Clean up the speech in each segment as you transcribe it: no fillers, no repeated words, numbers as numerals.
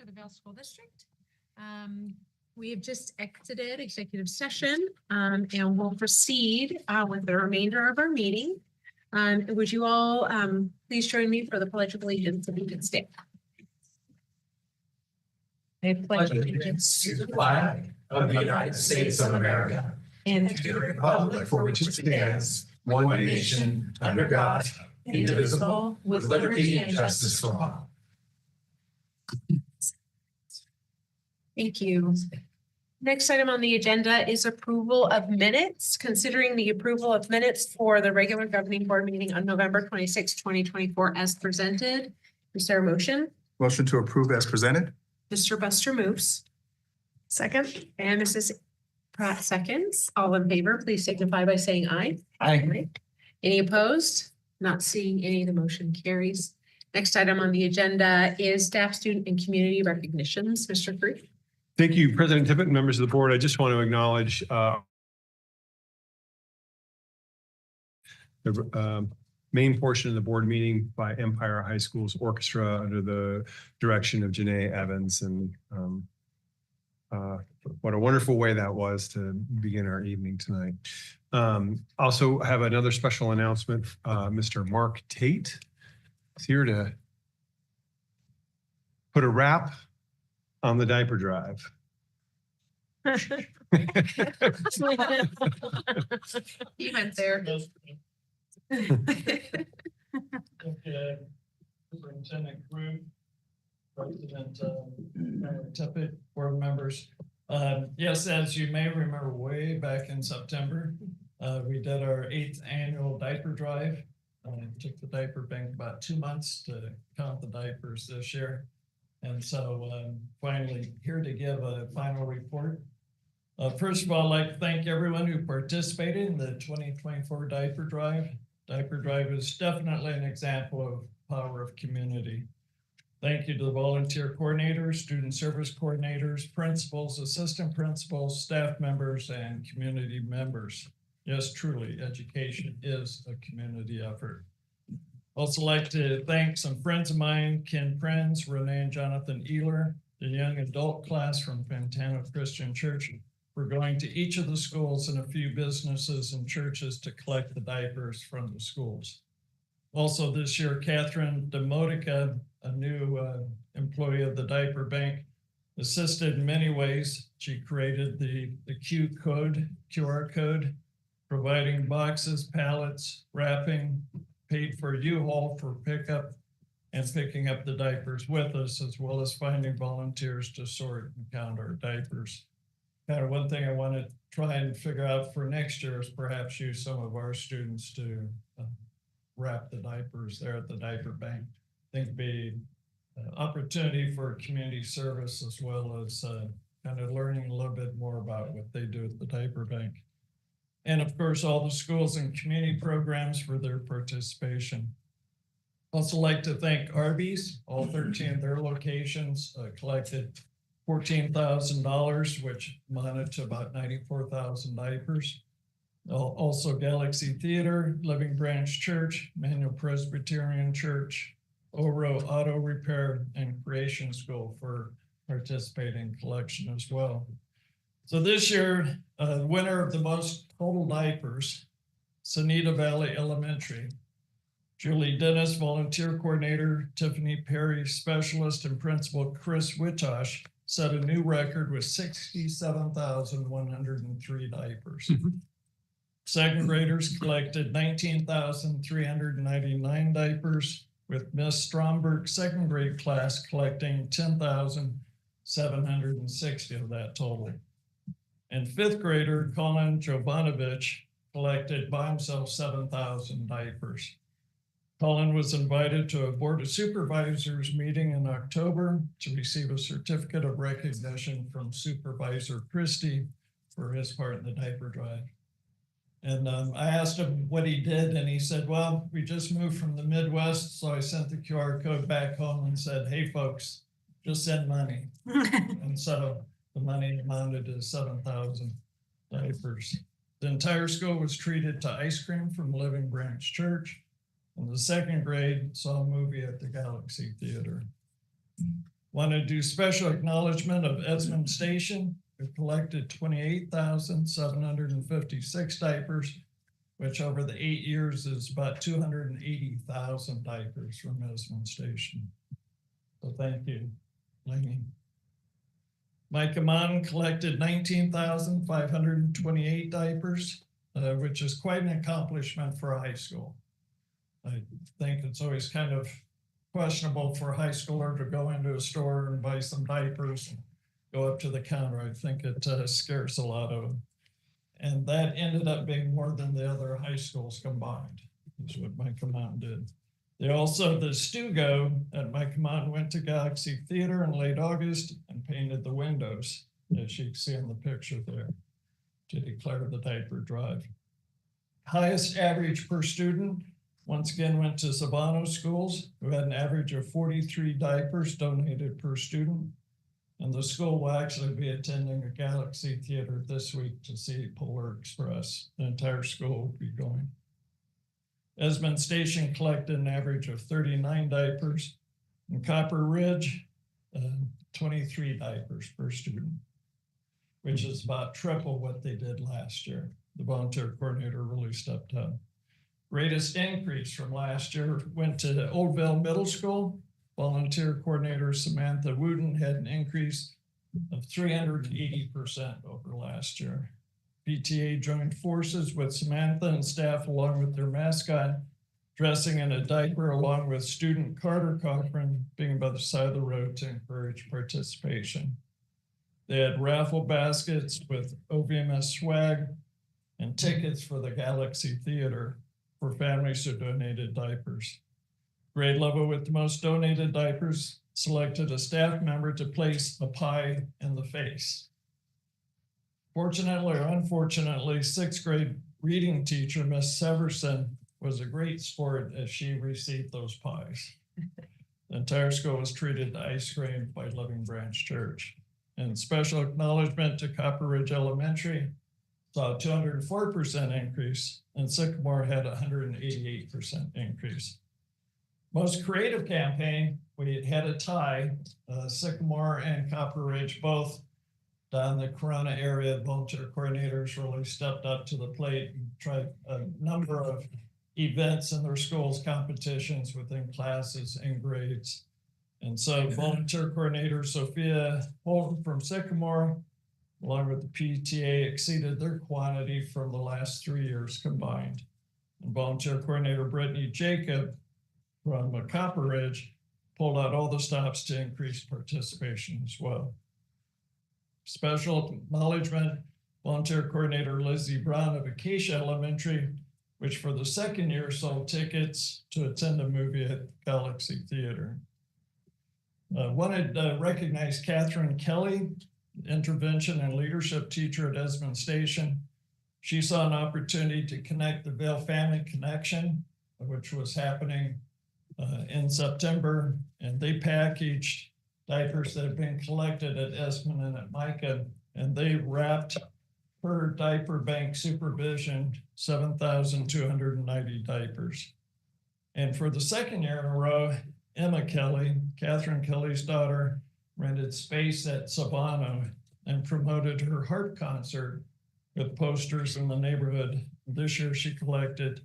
for the Vail School District. We have just exited executive session and we'll proceed with the remainder of our meeting. Would you all please join me for the Pledge of Allegiance if you could stand. I pledge allegiance to the flag of the United States of America and to the republic for which it stands, one nation, under God, indivisible, with liberty and justice for all. Thank you. Next item on the agenda is approval of minutes. Considering the approval of minutes for the regular governing board meeting on November 26, 2024 as presented. Is there a motion? Motion to approve as presented. Mr. Buster moves. Second. And Mrs. Pratt seconds. All in favor, please signify by saying aye. Aye. Any opposed? Not seeing any, the motion carries. Next item on the agenda is staff, student, and community recognitions. Mr. Free. Thank you, President Tippett and members of the board. I just want to acknowledge the main portion of the board meeting by Empire High School's orchestra under the direction of Janae Evans. And what a wonderful way that was to begin our evening tonight. Also have another special announcement. Mr. Mark Tate is here to put a wrap on the diaper drive. He went there. Superintendent Group, President Tippett, board members. Yes, as you may remember, way back in September, we did our 8th annual diaper drive. It took the diaper bank about 2 months to count the diapers this year. And so finally here to give a final report. First of all, I'd like to thank everyone who participated in the 2024 diaper drive. Diaper drive is definitely an example of power of community. Thank you to the volunteer coordinators, student service coordinators, principals, assistant principals, staff members, and community members. Yes, truly, education is a community effort. Also like to thank some friends of mine, Ken Prinz, Renee and Jonathan Ehler, the young adult class from Fantano Christian Church, for going to each of the schools and a few businesses and churches to collect the diapers from the schools. Also this year, Catherine Demotica, a new employee of the diaper bank, assisted in many ways. She created the QR code, providing boxes, pallets, wrapping, paid for U-Haul for pickup and picking up the diapers with us, as well as finding volunteers to sort and count our diapers. Kind of one thing I want to try and figure out for next year is perhaps use some of our students to wrap the diapers there at the diaper bank. I think it'd be an opportunity for community service as well as kind of learning a little bit more about what they do at the diaper bank. And of course, all the schools and community programs for their participation. Also like to thank Arby's, all 13 of their locations collected $14,000, which amounted to about 94,000 diapers. Also Galaxy Theater, Living Branch Church, Manual Presbyterian Church, Oro Auto Repair, and Creation School for participating collection as well. So this year, the winner of the most total diapers, Sonita Valley Elementary. Julie Dennis, volunteer coordinator, Tiffany Perry, specialist, and principal Chris Witosh set a new record with 67,103 diapers. Second graders collected 19,399 diapers, with Miss Stromberg's second grade class collecting 10,760 of that total. And fifth grader Colin Jovanovich collected by himself 7,000 diapers. Colin was invited to a Board of Supervisors meeting in October to receive a certificate of recognition from Supervisor Christie for his part in the diaper drive. And I asked him what he did, and he said, well, we just moved from the Midwest, so I sent the QR code back home and said, hey, folks, just send money. And so the money amounted to 7,000 diapers. The entire school was treated to ice cream from Living Branch Church. And the second grade saw a movie at the Galaxy Theater. Want to do special acknowledgement of Esmond Station, who collected 28,756 diapers, which over the 8 years is about 280,000 diapers from Esmond Station. So thank you, Laney. Mike Amon collected 19,528 diapers, which is quite an accomplishment for a high school. I think it's always kind of questionable for a high schooler to go into a store and buy some diapers and go up to the counter. I think it scares a lot of them. And that ended up being more than the other high schools combined, is what Mike Amon did. They also, the Stugo at Mike Amon went to Galaxy Theater in late August and painted the windows, as you can see in the picture there, to declare the diaper drive. Highest average per student, once again, went to Sabano schools, who had an average of 43 diapers donated per student. And the school will actually be attending a Galaxy Theater this week to see Polar Express. The entire school will be going. Esmond Station collected an average of 39 diapers. And Copper Ridge, 23 diapers per student, which is about triple what they did last year. The volunteer coordinator really stepped up. Greatest increase from last year went to Oldville Middle School. Volunteer coordinator Samantha Wooten had an increase of 380% over last year. PTA joined forces with Samantha and staff along with their mascot, dressing in a diaper along with student Carter Cochran being by the side of the road to encourage participation. They had raffle baskets with OVMS swag and tickets for the Galaxy Theater for families who donated diapers. Grade level with the most donated diapers selected a staff member to place a pie in the face. Fortunately or unfortunately, 6th grade reading teacher, Miss Severson, was a great sport as she received those pies. The entire school was treated to ice cream by Living Branch Church. And special acknowledgement to Copper Ridge Elementary saw a 204% increase, and Sycamore had a 188% increase. Most creative campaign, we had a tie. Sycamore and Copper Ridge both down the Corona area. Volunteer coordinators really stepped up to the plate and tried a number of events in their schools, competitions within classes and grades. And so volunteer coordinator Sophia Holton from Sycamore, along with the PTA, exceeded their quantity from the last 3 years combined. And volunteer coordinator Brittany Jacob from Copper Ridge pulled out all the stops to increase participation as well. Special acknowledgement, volunteer coordinator Lizzie Brown of Acacia Elementary, which for the 2nd year sold tickets to attend a movie at Galaxy Theater. Wanted to recognize Catherine Kelly, intervention and leadership teacher at Esmond Station. She saw an opportunity to connect the Vail Family Connection, which was happening in September, and they packaged diapers that have been collected at Esmond and at Micah, and they wrapped per diaper bank supervision 7,290 diapers. And for the 2nd year in a row, Emma Kelly, Catherine Kelly's daughter, rented space at Sabano and promoted her harp concert with posters in the neighborhood. This year she collected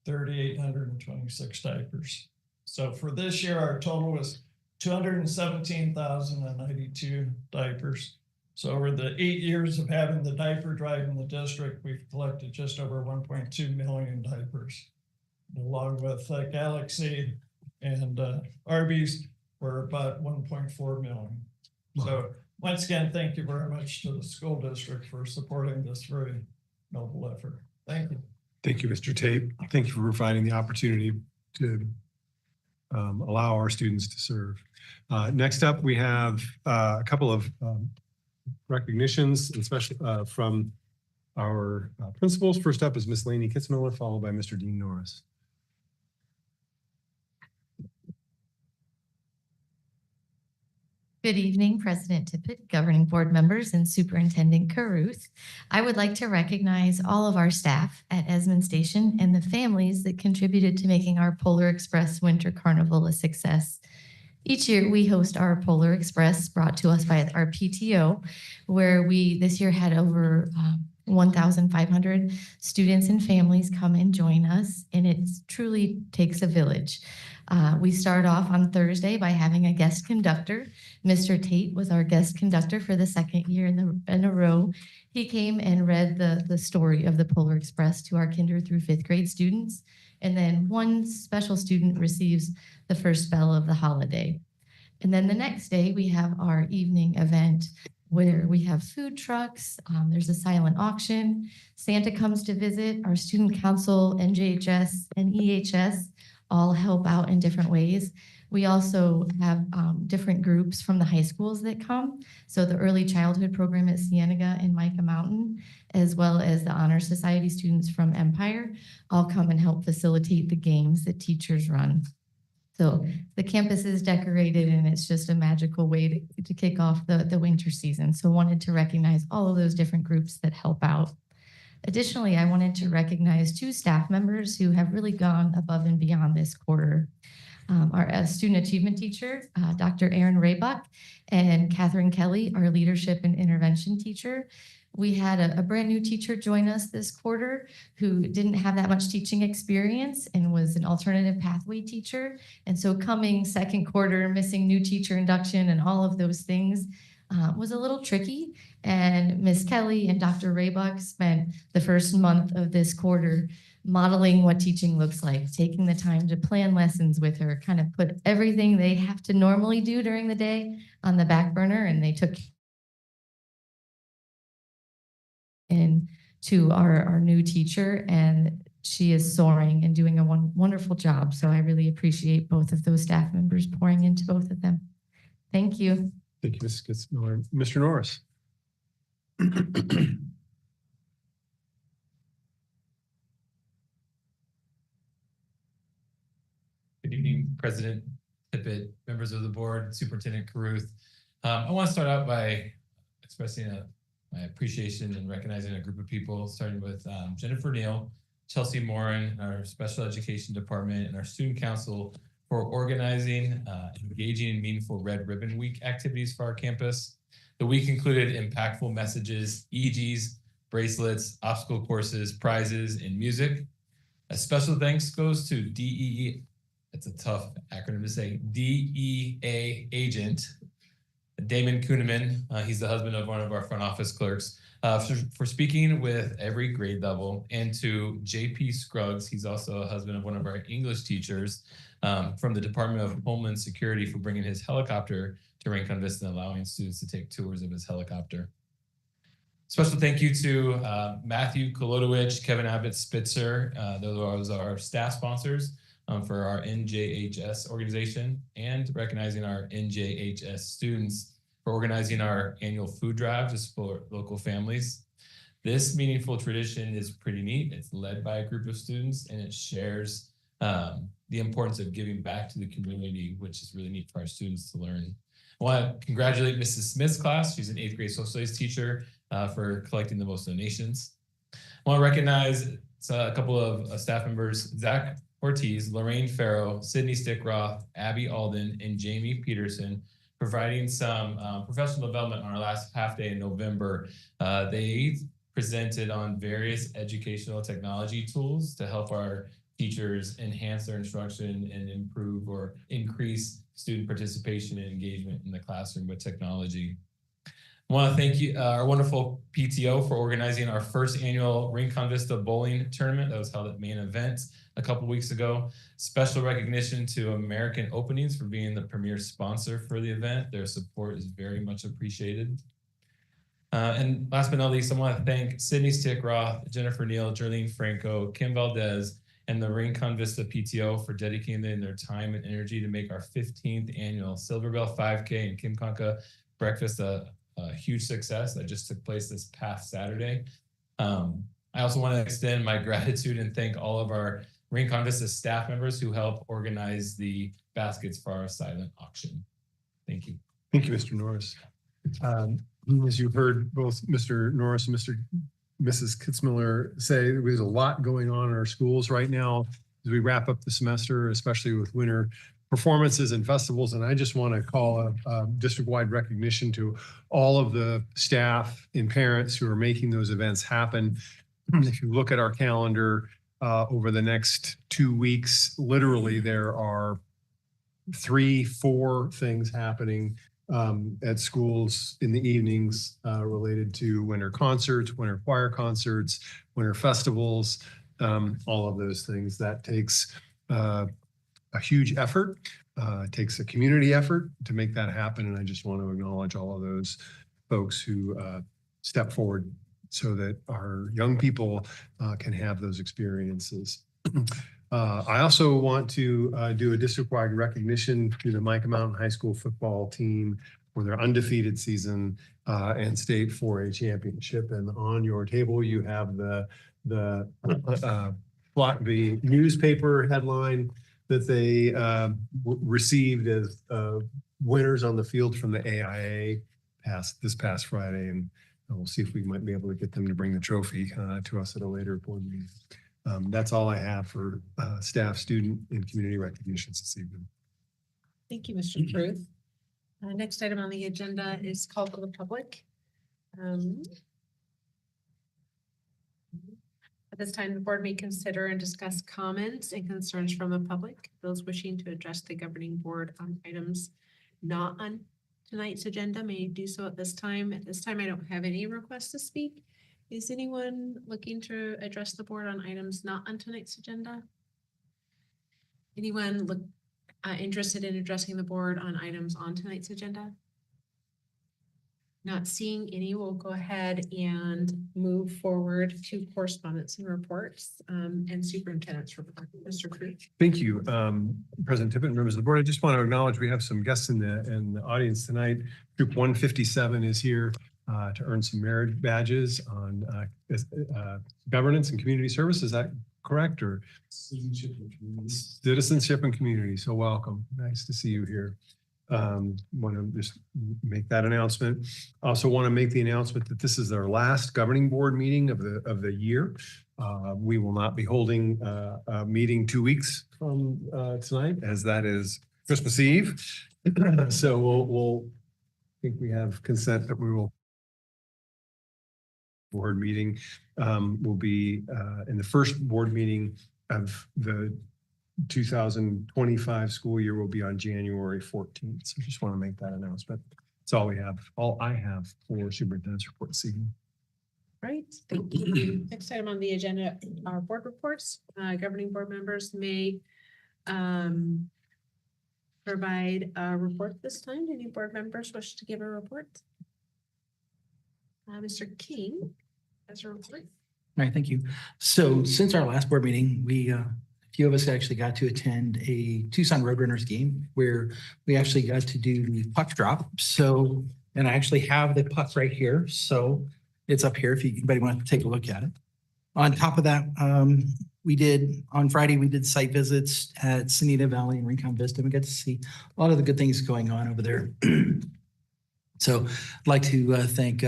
3,826 diapers. So for this year, our total was 217,092 diapers. So over the 8 years of having the diaper drive in the district, we've collected just over 1.2 million diapers. Along with Galaxy and Arby's, we're about 1.4 million. So once again, thank you very much to the school district for supporting this very noble effort. Thank you. Thank you, Mr. Tate. Thank you for providing the opportunity to allow our students to serve. Next up, we have a couple of recognitions, especially from our principals. First up is Miss Lainey Kitzmiller, followed by Mr. Dean Norris. Good evening, President Tippett, governing board members, and Superintendent Caruth. I would like to recognize all of our staff at Esmond Station and the families that contributed to making our Polar Express Winter Carnival a success. Each year, we host our Polar Express brought to us by our PTO, where we this year had over 1,500 students and families come and join us, and it truly takes a village. We start off on Thursday by having a guest conductor. Mr. Tate was our guest conductor for the second year in a row. He came and read the story of the Polar Express to our kinder through fifth grade students. And then one special student receives the first bell of the holiday. And then the next day, we have our evening event where we have food trucks. There's a silent auction. Santa comes to visit. Our student council, NJHS, and EHS all help out in different ways. We also have different groups from the high schools that come. So the early childhood program at Cienega and Micah Mountain, as well as the Honor Society students from Empire, all come and help facilitate the games that teachers run. So the campus is decorated, and it's just a magical way to kick off the winter season. So wanted to recognize all of those different groups that help out. Additionally, I wanted to recognize 2 staff members who have really gone above and beyond this quarter. Our student achievement teacher, Dr. Erin Raybuck, and Catherine Kelly, our leadership and intervention teacher. We had a brand new teacher join us this quarter who didn't have that much teaching experience and was an alternative pathway teacher. And so coming second quarter, missing new teacher induction and all of those things was a little tricky. And Ms. Kelly and Dr. Raybuck spent the first month of this quarter modeling what teaching looks like, taking the time to plan lessons with her, kind of put everything they have to normally do during the day on the back burner, and they took in to our new teacher, and she is soaring and doing a wonderful job. So I really appreciate both of those staff members pouring into both of them. Thank you. Thank you, Mrs. Kitzmiller. Mr. Norris. Good evening, President Tippett, members of the board, Superintendent Caruth. I want to start out by expressing my appreciation and recognizing a group of people, starting with Jennifer Neal, Chelsea Morin, our special education department, and our student council for organizing engaging and meaningful Red Ribbon Week activities for our campus. The week included impactful messages, EGs, bracelets, obstacle courses, prizes, and music. A special thanks goes to DEE, it's a tough acronym to say, DEA agent, Damon Kuhneman. He's the husband of one of our front office clerks, for speaking with every grade level, and to JP Scruggs. He's also a husband of one of our English teachers from the Department of Homeland Security, for bringing his helicopter to Rincon Vista and allowing students to take tours of his helicopter. Special thank you to Matthew Kolodowicz, Kevin Abbott Spitzer. Those are our staff sponsors for our NJHS organization, and recognizing our NJHS students for organizing our annual food drive to support local families. This meaningful tradition is pretty neat. It's led by a group of students, and it shares the importance of giving back to the community, which is really neat for our students to learn. I want to congratulate Mrs. Smith's class. She's an 8th grade social studies teacher for collecting the most donations. I want to recognize a couple of staff members, Zach Ortiz, Lorraine Farrow, Sydney Stickroth, Abby Alden, and Jamie Peterson, providing some professional development on our last half day in November. They presented on various educational technology tools to help our teachers enhance their instruction and improve or increase student participation and engagement in the classroom with technology. I want to thank you, our wonderful PTO, for organizing our first annual Rincon Vista Bowling Tournament that was held at Main Event a couple weeks ago. Special recognition to American Openings for being the premier sponsor for the event. Their support is very much appreciated. And last but not least, I want to thank Sydney Stickroth, Jennifer Neal, Jerlene Franco, Kim Valdez, and the Rincon Vista PTO for dedicating their time and energy to make our 15th annual Silver Bell 5K and Kim Conca breakfast a huge success that just took place this past Saturday. I also want to extend my gratitude and thank all of our Rincon Vista staff members who helped organize the baskets for our silent auction. Thank you. Thank you, Mr. Norris. As you heard both Mr. Norris and Mrs. Kitzmiller say, there's a lot going on in our schools right now as we wrap up the semester, especially with winter performances and festivals. And I just want to call a district-wide recognition to all of the staff and parents who are making those events happen. If you look at our calendar over the next 2 weeks, literally there are 3, 4 things happening at schools in the evenings related to winter concerts, winter choir concerts, winter festivals, all of those things. That takes a huge effort. It takes a community effort to make that happen. And I just want to acknowledge all of those folks who step forward so that our young people can have those experiences. I also want to do a district-wide recognition to the Micah Mountain High School football team for their undefeated season and state 4A championship. And on your table, you have the newspaper headline that they received as winners on the field from the AIA this past Friday. And we'll see if we might be able to get them to bring the trophy to us at a later board meeting. That's all I have for staff, student, and community recognitions this evening. Thank you, Mr. Truth. Next item on the agenda is call for the public. At this time, the board may consider and discuss comments and concerns from the public. Those wishing to address the governing board on items not on tonight's agenda may do so at this time. At this time, I don't have any requests to speak. Is anyone looking to address the board on items not on tonight's agenda? Anyone interested in addressing the board on items on tonight's agenda? Not seeing any, we'll go ahead and move forward to correspondence and reports and superintendent's report. Mr. Cruz. Thank you, President Tippett and members of the board. I just want to acknowledge we have some guests in the audience tonight. Group 157 is here to earn some merit badges on governance and community service. Is that correct? Or citizenship and community. So welcome. Nice to see you here. Want to just make that announcement. Also want to make the announcement that this is our last governing board meeting of the year. We will not be holding a meeting 2 weeks from tonight, as that is Christmas Eve. So we'll think we have consent that we will board meeting will be in the first board meeting of the 2025 school year will be on January 14th. So just want to make that announcement. That's all we have. All I have for superintendent's report this evening. Right, thank you. Next item on the agenda are board reports. Governing board members may provide a report this time. Any board members wish to give a report? Mr. King has a report. All right, thank you. So since our last board meeting, a few of us actually got to attend a Tucson Roadrunners game where we actually got to do the puck drop. So, and I actually have the puck right here. So it's up here if anybody wants to take a look at it. On top of that, on Friday, we did site visits at Sonita Valley and Rincon Vista. We got to see a lot of the good things going on over there. So I'd like to thank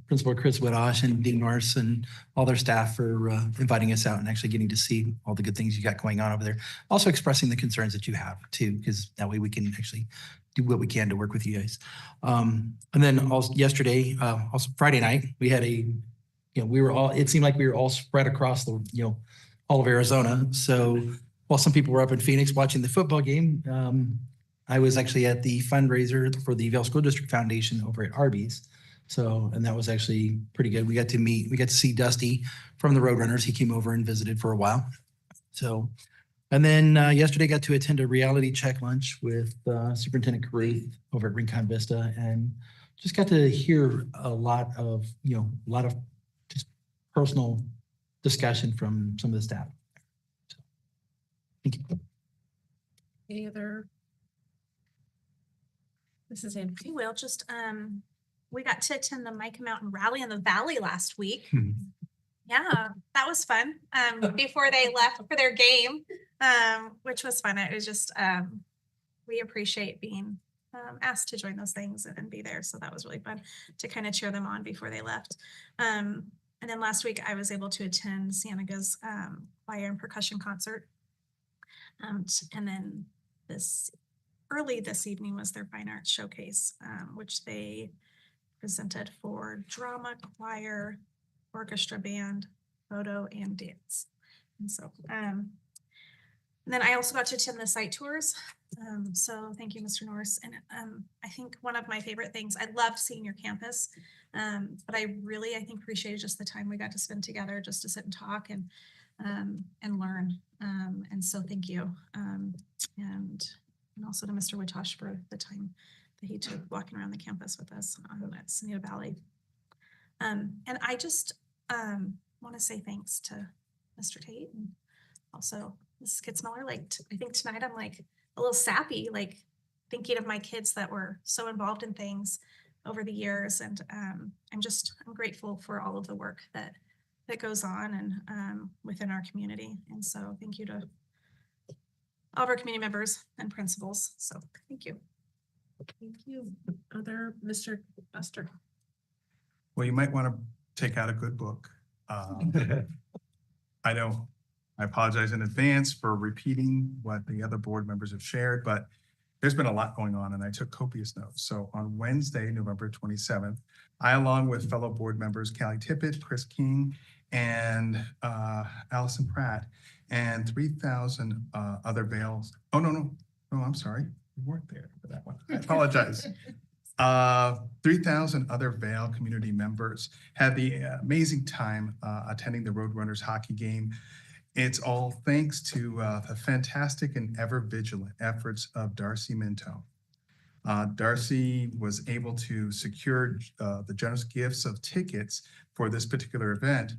Principal Chris Widosh and Dean Norris and all their staff for inviting us out and actually getting to see all the good things you got going on over there. Also expressing the concerns that you have too, because that way we can actually do what we can to work with you guys. And then also yesterday, also Friday night, we had it seemed like we were all spread across all of Arizona. So while some people were up in Phoenix watching the football game, I was actually at the fundraiser for the Vail School District Foundation over at Arby's. So, and that was actually pretty good. We got to see Dusty from the Roadrunners. He came over and visited for a while. So, and then yesterday got to attend a reality check lunch with Superintendent Caruth over at Rincon Vista and just got to hear a lot of just personal discussion from some of the staff. So, thank you. Any other? This is Anne. We will just, we got to attend the Micah Mountain Rally in the Valley last week. Yeah, that was fun. Before they left for their game, which was fun. It was just, we appreciate being asked to join those things and be there. So that was really fun to kind of cheer them on before they left. And then last week I was able to attend Sanaga's choir and percussion concert. And then this early this evening was their fine arts showcase, which they presented for drama, choir, orchestra band, photo, and dance. And so, and then I also got to attend the site tours. So thank you, Mr. Norris. And I think one of my favorite things, I loved seeing your campus, but I think appreciated just the time we got to spend together, just to sit and talk and learn. And so thank you. And also to Mr. Witosh for the time that he took walking around the campus with us at Sonita Valley. And I just want to say thanks to Mr. Tate and also Mrs. Kitzmiller. Like, I think tonight I'm like a little sappy, like thinking of my kids that were so involved in things over the years. And I'm grateful for all of the work that goes on and within our community. And so thank you to all of our community members and principals. So thank you. Thank you. Mr. Buster. Well, you might want to take out a good book. I know, I apologize in advance for repeating what the other board members have shared, but there's been a lot going on and I took copious notes. So on Wednesday, November 27th, I, along with fellow board members, Callie Tippett, Chris King, and Allison Pratt, and 3,000 other Vales. Oh, no, I'm sorry. You weren't there for that one. I apologize. 3,000 other Vale community members had the amazing time attending the Roadrunners hockey game. It's all thanks to the fantastic and ever vigilant efforts of Darcy Minto. Darcy was able to secure the generous gifts of tickets for this particular event,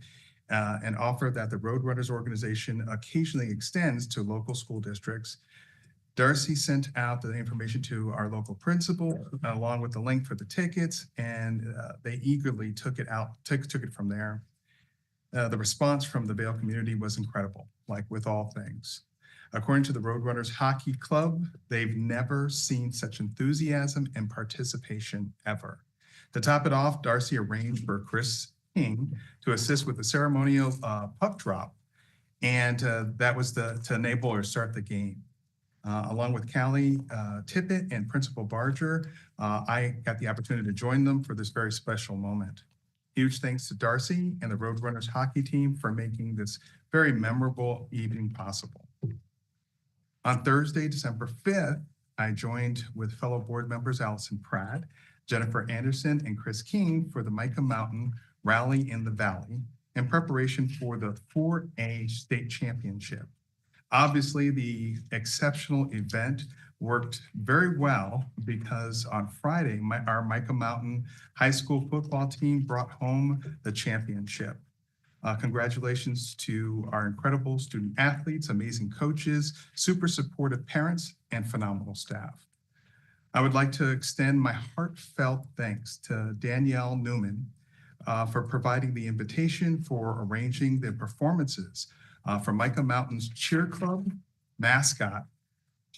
an offer that the Roadrunners organization occasionally extends to local school districts. Darcy sent out the information to our local principal along with the link for the tickets, and they eagerly took it from there. The response from the Vale community was incredible, like with all things. According to the Roadrunners Hockey Club, they've never seen such enthusiasm and participation ever. To top it off, Darcy arranged for Chris King to assist with the ceremonial puck drop, and that was to enable or start the game. Along with Callie Tippett and Principal Barger, I got the opportunity to join them for this very special moment. Huge thanks to Darcy and the Roadrunners hockey team for making this very memorable evening possible. On Thursday, December 5th, I joined with fellow board members Allison Pratt, Jennifer Anderson, and Chris King for the Micah Mountain Rally in the Valley in preparation for the 4A state championship. Obviously, the exceptional event worked very well because on Friday, our Micah Mountain High School football team brought home the championship. Congratulations to our incredible student athletes, amazing coaches, super supportive parents, and phenomenal staff. I would like to extend my heartfelt thanks to Danielle Newman for providing the invitation for arranging the performances for Micah Mountain's cheer club, mascot,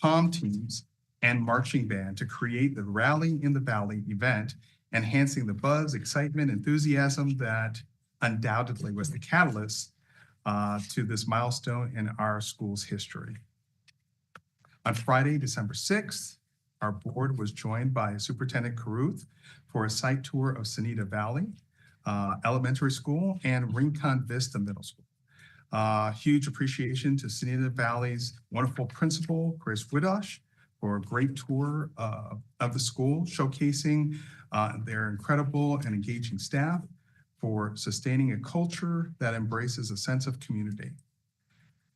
pom teams, and marching band to create the Rally in the Valley event, enhancing the buzz, excitement, enthusiasm that undoubtedly was the catalyst to this milestone in our school's history. On Friday, December 6th, our board was joined by Superintendent Caruth for a site tour of Sonita Valley Elementary School and Rincon Vista Middle School. Huge appreciation to Sonita Valley's wonderful principal, Chris Witosh, for a great tour of the school, showcasing their incredible and engaging staff, for sustaining a culture that embraces a sense of community.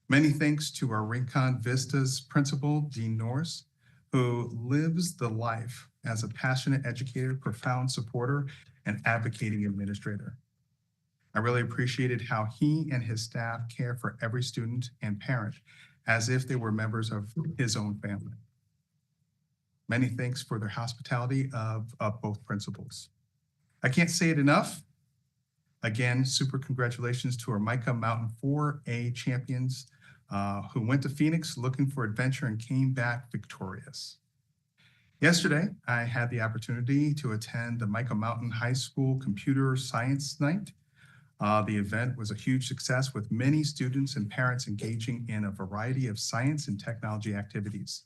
Many thanks to our Rincon Vista's principal, Dean Norris, who lives the life as a passionate educator, profound supporter, and advocating administrator. I really appreciated how he and his staff care for every student and parent as if they were members of his own family. Many thanks for their hospitality of both principals. I can't say it enough. Again, super congratulations to our Micah Mountain 4A champions who went to Phoenix looking for adventure and came back victorious. Yesterday, I had the opportunity to attend the Micah Mountain High School Computer Science Night. The event was a huge success with many students and parents engaging in a variety of science and technology activities.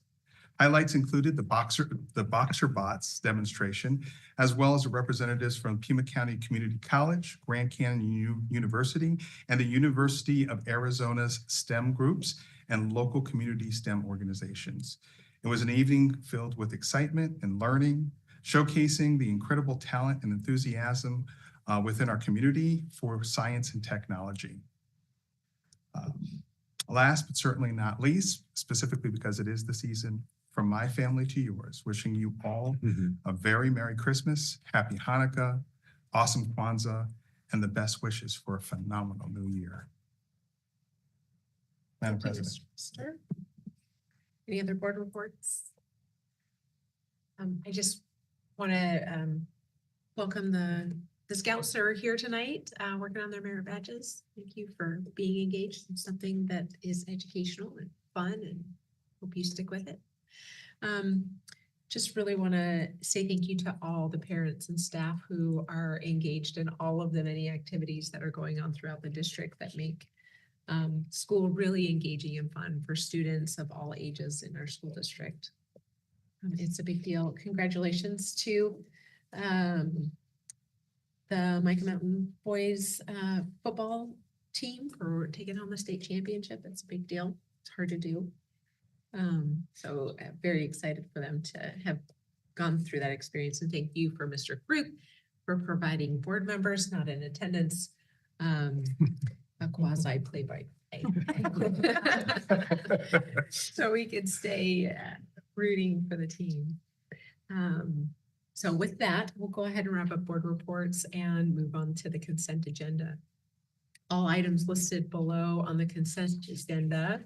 Highlights included the Boxer Bots demonstration, as well as the representatives from Pima County Community College, Grand Canyon University, and the University of Arizona's STEM groups and local community STEM organizations. It was an evening filled with excitement and learning, showcasing the incredible talent and enthusiasm within our community for science and technology. Last but certainly not least, specifically because it is the season, from my family to yours, wishing you all a very Merry Christmas, Happy Hanukkah, awesome Kwanzaa, and the best wishes for a phenomenal new year. Madam President. Sir? Any other board reports? I just want to welcome the scouts that are here tonight, working on their merit badges. Thank you for being engaged in something that is educational and fun, and hope you stick with it. Just really want to say thank you to all the parents and staff who are engaged in all of the many activities that are going on throughout the district that make school really engaging and fun for students of all ages in our school district. It's a big deal. Congratulations to the Micah Mountain boys football team for taking home the state championship. It's a big deal. It's hard to do. So very excited for them to have gone through that experience, and thank you for Mr. Group for providing board members not in attendance a quasi play-by-play. So we could stay rooting for the team. So with that, we'll go ahead and wrap up board reports and move on to the consent agenda. All items listed below on the consent agenda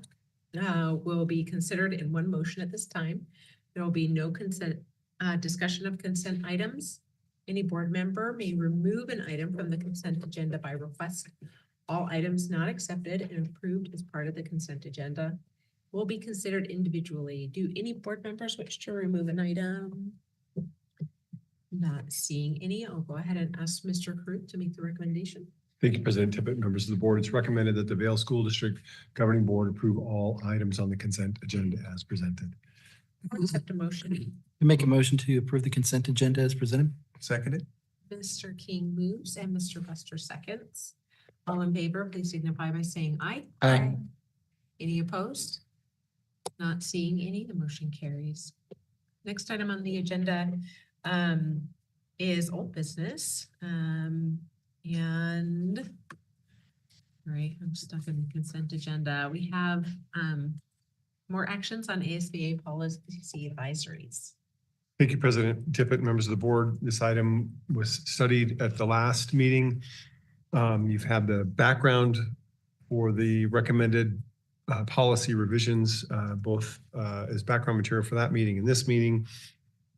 will be considered in one motion at this time. There will be no consent discussion of consent items. Any board member may remove an item from the consent agenda by request. All items not accepted and approved as part of the consent agenda will be considered individually. Do any board members wish to remove an item? Not seeing any. I'll go ahead and ask Mr. Crute to make the recommendation. Thank you, President Tippett, members of the board. It's recommended that the Vail School District Governing Board approve all items on the consent agenda as presented. Accept a motion. Make a motion to approve the consent agenda as presented. Seconded. Mr. King moves and Mr. Buster seconds. All in favor, please signify by saying aye. Aye. Any opposed? Not seeing any, the motion carries. Next item on the agenda is old business. And all right, I'm stuck in the consent agenda. We have more actions on ASBA policy advisories. Thank you, President Tippett, members of the board. This item was studied at the last meeting. You've had the background for the recommended policy revisions, both as background material for that meeting and this meeting.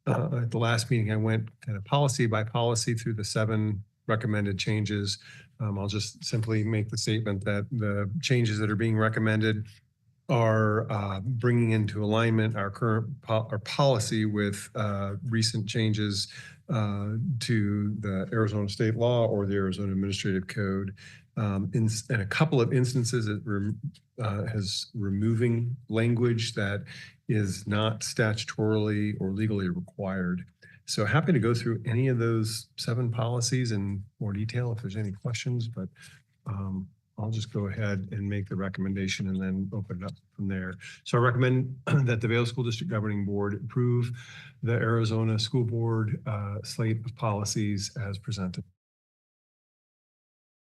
At the last meeting, I went kind of policy by policy through the 7 recommended changes. I'll just simply make the statement that the changes that are being recommended are bringing into alignment our current our policy with recent changes to the Arizona state law or the Arizona Administrative Code. In a couple of instances, it has removing language that is not statutorily or legally required. So happy to go through any of those 7 policies in more detail if there's any questions, but I'll just go ahead and make the recommendation and then open it up from there. So I recommend that the Vail School District Governing Board approve the Arizona School Board slate of policies as presented.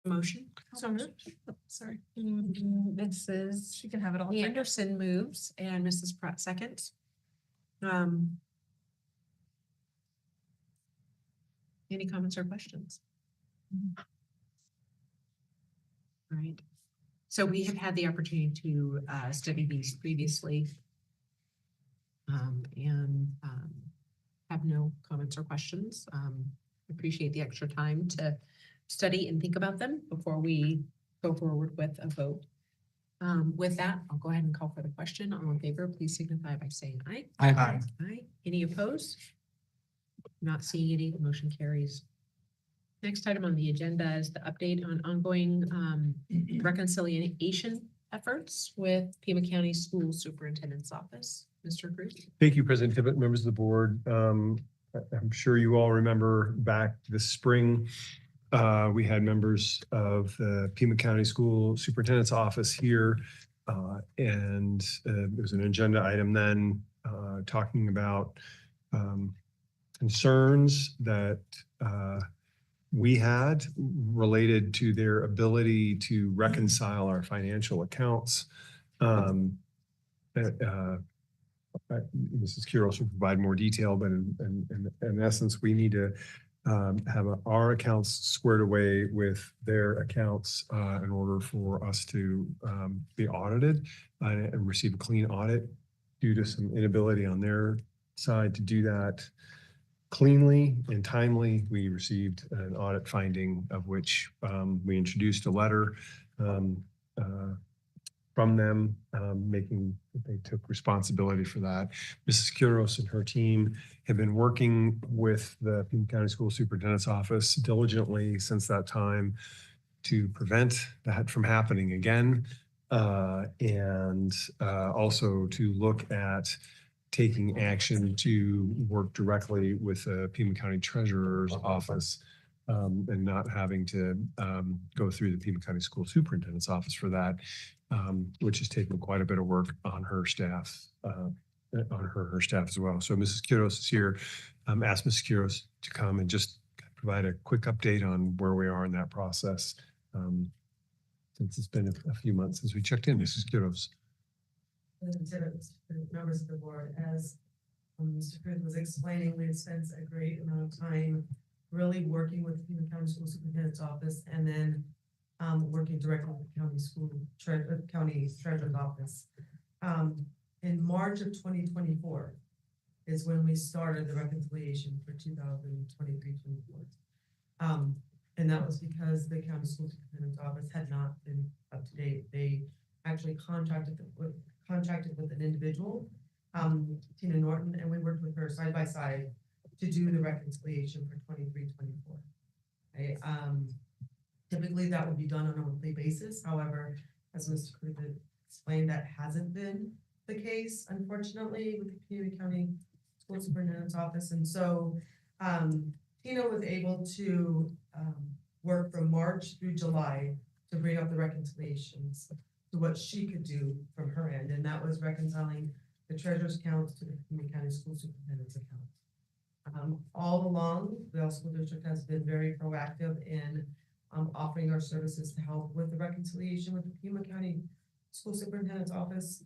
Motion. So moved. Sorry. Mrs. She can have it all. Anderson moves and Mrs. Pratt seconds. Any comments or questions? All right. So we have had the opportunity to study these previously and have no comments or questions. Appreciate the extra time to study and think about them before we go forward with a vote. With that, I'll go ahead and call for the question. All in favor, please signify by saying aye. Aye. Aye. Any opposed? Not seeing any, the motion carries. Next item on the agenda is the update on ongoing reconciliation efforts with Pima County School Superintendent's Office. Mr. Cruz? Thank you, President Tippett, members of the board. I'm sure you all remember back this spring, we had members of the Pima County School Superintendent's Office here. And it was an agenda item then talking about concerns that we had related to their ability to reconcile our financial accounts. Mrs. Quiros will provide more detail, but in essence, we need to have our accounts squared away with their accounts in order for us to be audited and receive a clean audit. Due to some inability on their side to do that cleanly and timely, we received an audit finding of which we introduced a letter from them, they took responsibility for that. Mrs. Quiros and her team have been working with the Pima County School Superintendent's Office diligently since that time to prevent that from happening again. And also to look at taking action to work directly with the Pima County Treasurer's Office and not having to go through the Pima County School Superintendent's Office for that, which has taken quite a bit of work on her staff, her staff as well. So Mrs. Quiros is here. Asked Mrs. Quiros to come and just provide a quick update on where we are in that process. Since it's been a few months since we checked in, Mrs. Quiros. Members of the board, as Mr. Cruz was explaining, we had spent a great amount of time really working with the Pima County School Superintendent's Office and then working directly with the county treasurer's office. In March of 2024 is when we started the reconciliation for 2023-24. And that was because the county school superintendent's office had not been up to date. They actually contracted with an individual, Tina Norton, and we worked with her side by side to do the reconciliation for 23-24. Okay. Typically that would be done on a monthly basis. However, as Mr. Cruz explained, that hasn't been the case, unfortunately, with the Pima County School Superintendent's Office. And so Tina was able to work from March through July to bring up the reconciliations to what she could do from her end. And that was reconciling the treasurer's accounts to the Pima County School Superintendent's account. All along, the school district has been very proactive in offering our services to help with the reconciliation with the Pima County School Superintendent's Office,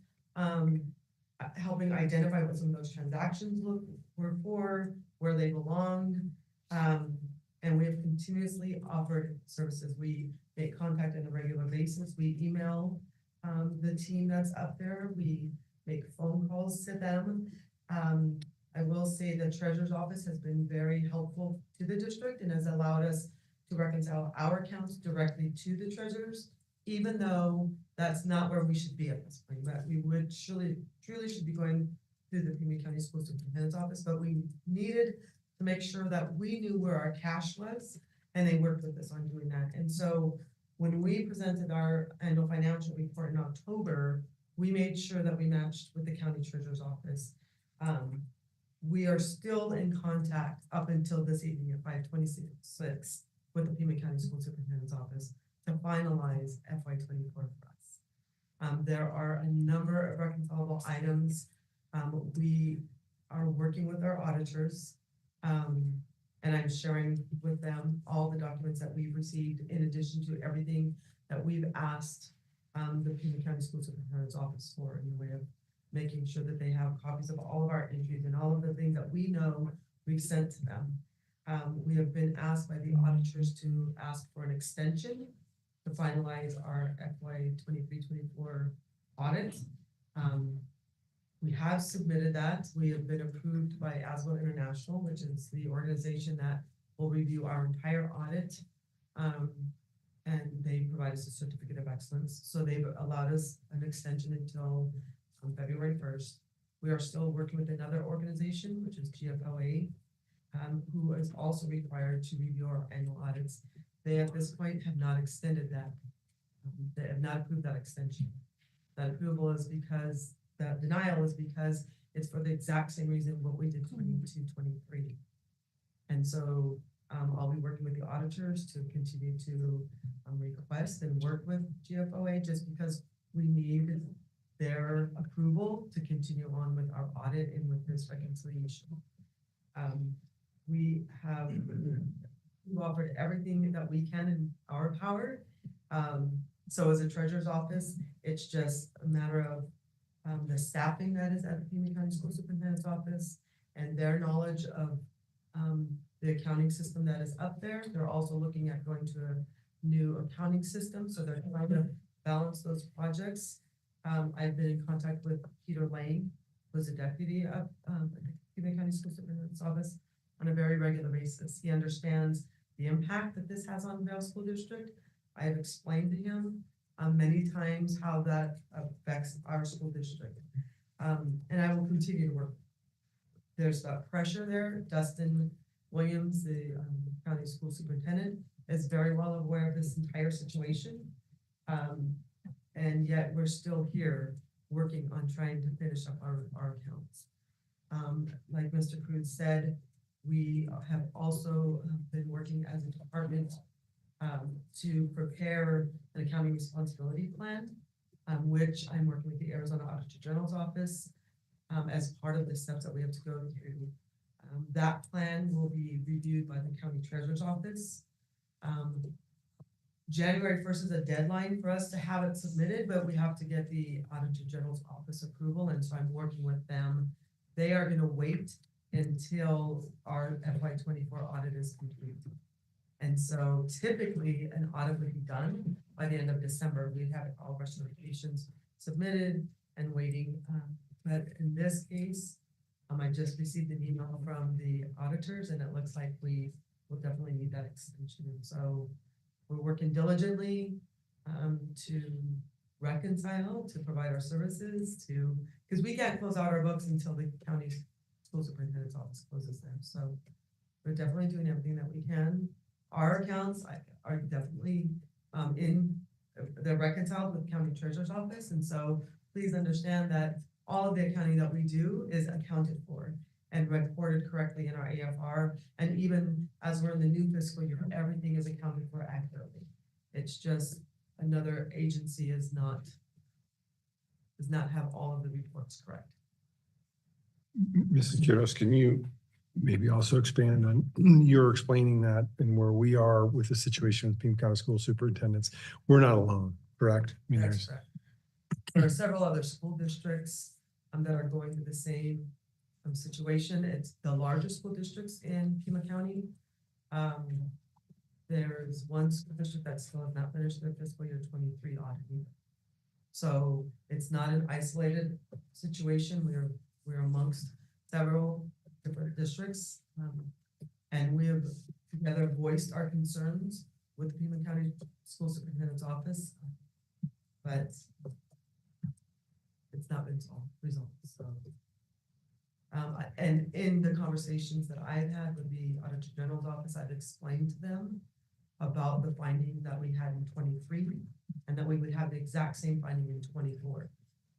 helping identify what some of those transactions were for, where they belonged, and we have continuously offered services. We make contact on a regular basis. We email the team that's up there. We make phone calls to them. I will say the treasurer's office has been very helpful to the district and has allowed us to reconcile our accounts directly to the treasurers, even though that's not where we should be at this point. But we would truly should be going through the Pima County School Superintendent's Office, but we needed to make sure that we knew where our cash was, and they worked with us on doing that. And so when we presented our annual financial report in October, we made sure that we matched with the county treasurer's office. We are still in contact up until this evening at 5:26 with the Pima County School Superintendent's Office to finalize FY24 for us. There are a number of reconcilable items. We are working with our auditors, and I'm sharing with them all the documents that we've received in addition to everything that we've asked the Pima County School Superintendent's Office for in the way of making sure that they have copies of all of our entries and all of the things that we know we've sent to them. We have been asked by the auditors to ask for an extension to finalize our FY 23-24 audit. We have submitted that. We have been approved by ASBO International, which is the organization that will review our entire audit. And they provide us a certificate of excellence. So they've allowed us an extension until February 1st. We are still working with another organization, which is GKLEBER, who is also required to review our annual audits. They at this point have not extended that. They have not approved that extension. That approval is because, that denial is because It's for the exact same reason what we did 22, 23. And so I'll be working with the auditors to continue to request and work with GFOA just because we need their approval to continue on with our audit and with this reconciliation. We've offered everything that we can in our power. So as a treasurer's office, it's just a matter of the staffing that is at the Pima County School Superintendent's office and their knowledge of the accounting system that is up there. They're also looking at going to a new accounting system, so they're trying to balance those projects. I've been in contact with Peter Lane, who's a deputy of the Pima County School Superintendent's office on a very regular basis. He understands the impact that this has on Vail School District. I have explained to him many times how that affects our school district. And I will continue to work. There's that pressure there. Dustin Williams, the county school superintendent, is very well aware of this entire situation. And yet we're still here working on trying to finish up our accounts. Like Mr. Cruz said, we have also been working as a department to prepare an accounting responsibility plan, which I'm working with the Arizona Auditor General's office as part of the steps that we have to go through. That plan will be reviewed by the county treasurer's office. January 1st is a deadline for us to have it submitted, but we have to get the Auditor General's office approval, and so I'm working with them. They are going to wait until our FY24 audit is complete. And so typically an audit would be done by the end of December. We'd have all of our certifications submitted and waiting. But in this case, I just received an email from the auditors and it looks like we will definitely need that extension. And so we're working diligently to reconcile, to provide our services, because we can't close out our books until the county school superintendent's office closes them. So we're definitely doing everything that we can. Our accounts are definitely they're reconciled with the county treasurer's office. And so please understand that all of the accounting that we do is accounted for and reported correctly in our AFR. And even as we're in the new fiscal year, everything is accounted for accurately. It's just another agency does not have all of the reports correct. Mrs. Quiroz, can you maybe also expand on you're explaining that and where we are with the situation with Pima County School Superintendents? We're not alone, correct? I mean, That's correct. There are several other school districts that are going through the same situation. It's the largest school districts in Pima County. There's one school district that still has not finished their fiscal year 23 audit either. So it's not an isolated situation. We're amongst several different districts, and we have together voiced our concerns with the Pima County School Superintendent's office, but it's not been resolved. So, and in the conversations that I've had with the Auditor General's office, I've explained to them about the finding that we had in 23, and that we would have the exact same finding in 24.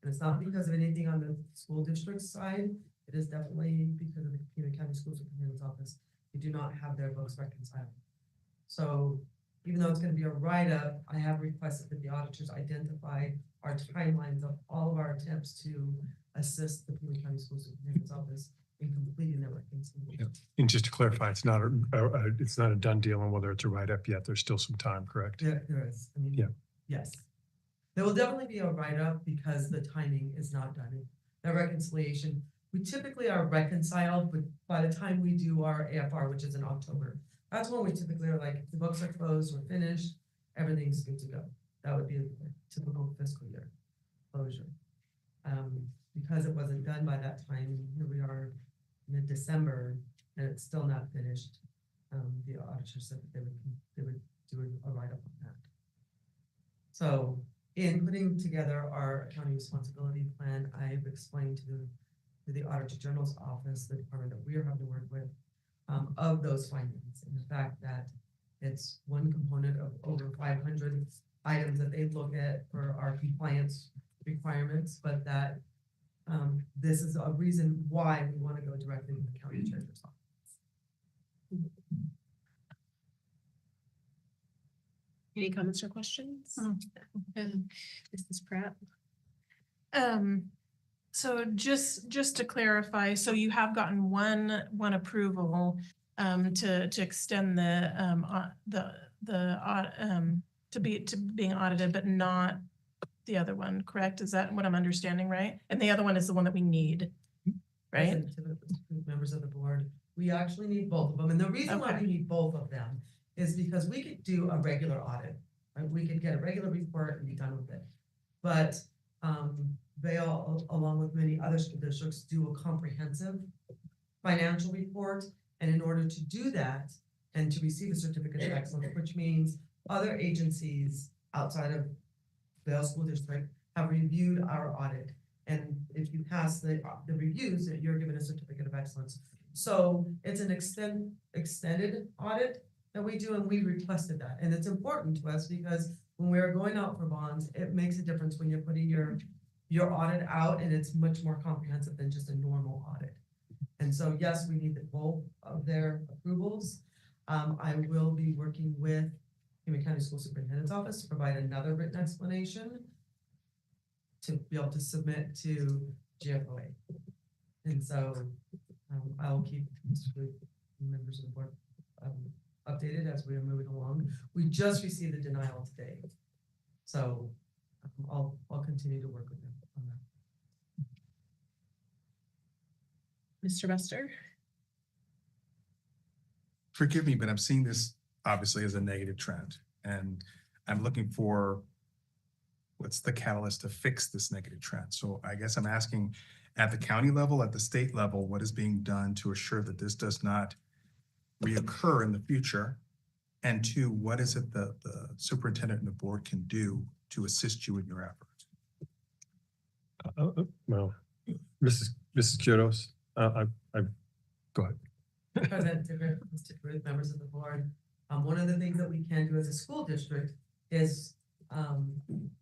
And it's not because of anything on the school district side. It is definitely because of the Pima County School Superintendent's office. We do not have their books reconciled. So even though it's going to be a write-up, I have requested that the auditors identify our timelines of all of our attempts to assist the Pima County School Superintendent's office in completing their reconciliation. Yep. And just to clarify, it's not a done deal on whether it's a write-up yet. There's still some time, correct? Yeah, there is. I mean, Yeah. Yes. There will definitely be a write-up because the timing is not done. That reconciliation, we typically are reconciled, but by the time we do our AFR, which is in October, that's when we typically are like, the books are closed, we're finished, everything's good to go. That would be a typical fiscal year closure. Because it wasn't done by that time, here we are mid-December, and it's still not finished. The auditor said that they would do a write-up on that. So in putting together our accounting responsibility plan, I've explained to the Auditor General's office, the department that we are having to work with, of those findings, and the fact that it's one component of over 500 items that they look at for our compliance requirements, but that this is a reason why we want to go directly to the county treasurer's office. Any comments or questions? Mrs. Pratt? So just to clarify, so you have gotten one approval to extend to being audited, but not the other one, correct? Is that what I'm understanding, right? And the other one is the one that we need, right? President, members of the board, we actually need both of them. And the reason why Okay. we need both of them is because we could do a regular audit, right? We could get a regular report and be done with it. But they all, along with many other school districts, do a comprehensive financial report. And in order to do that and to receive a certificate of excellence, which means other agencies outside of the school district have reviewed our audit. And if you pass the reviews, you're given a certificate of excellence. So it's an extended audit that we do, and we requested that. And it's important to us because when we're going out for bonds, it makes a difference when you're putting your audit out, and it's much more comprehensive than just a normal audit. And so, yes, we need both of their approvals. I will be working with Pima County School Superintendent's Office to provide another written explanation to be able to submit to GFOA. And so I'll keep members of the board updated as we are moving along. We just received the denial today. So I'll continue to work with them on that. Mr. Buster? Forgive me, but I'm seeing this obviously as a negative trend, and I'm looking for what's the catalyst to fix this negative trend. So I guess I'm asking, at the county level, at the state level, what is being done to assure that this does not reoccur in the future? And two, what is it that the superintendent and the board can do to assist you in your efforts? Well, Mrs. Kiodos, go ahead. President Tigger, Mr. Ruth, members of the board. One of the things that we can do as a school district is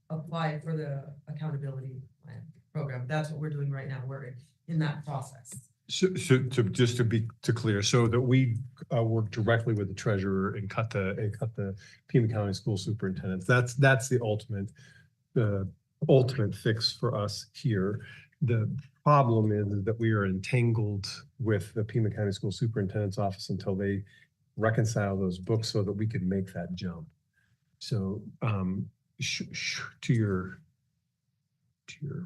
apply for the accountability plan program. That's what we're doing right now. We're in that process. So just to be clear, so that we work directly with the treasurer and cut the Pima County school superintendents. That's the ultimate fix for us here. The problem is that we are entangled with the Pima County School Superintendent's Office until they reconcile those books so that we can make that jump. So to your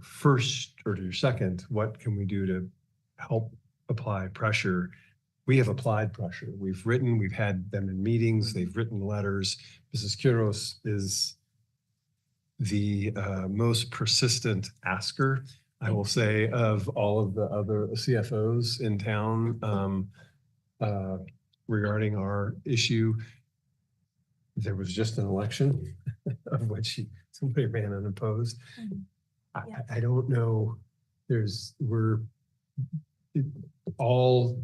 first or to your second, what can we do to help apply pressure? We have applied pressure. We've had them in meetings, they've written letters. Mrs. Quiros is the most persistent asker, I will say, of all of the other CFOs in town regarding our issue. There was just an election of which somebody ran unopposed. I don't know. All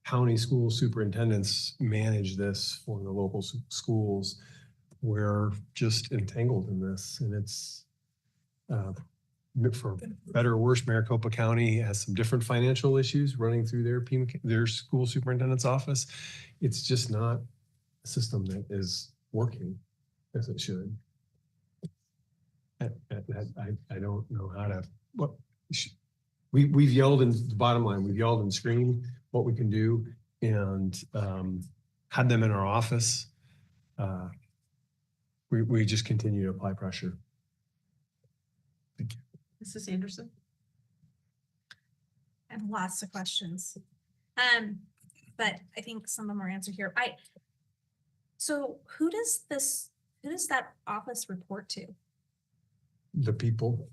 county school superintendents manage this for the local schools. We're just entangled in this, and it's for better or worse, Maricopa County has some different financial issues running through their school superintendent's office. It's just not a system that is working as it should. I don't know how to. We've yelled in the bottom line. We've yelled and screamed what we can do, and had them in our office. We just continue to apply pressure. Thank you. Mrs. Anderson? I have lots of questions. But I think some of them are answered here. So who does that office report to? The people.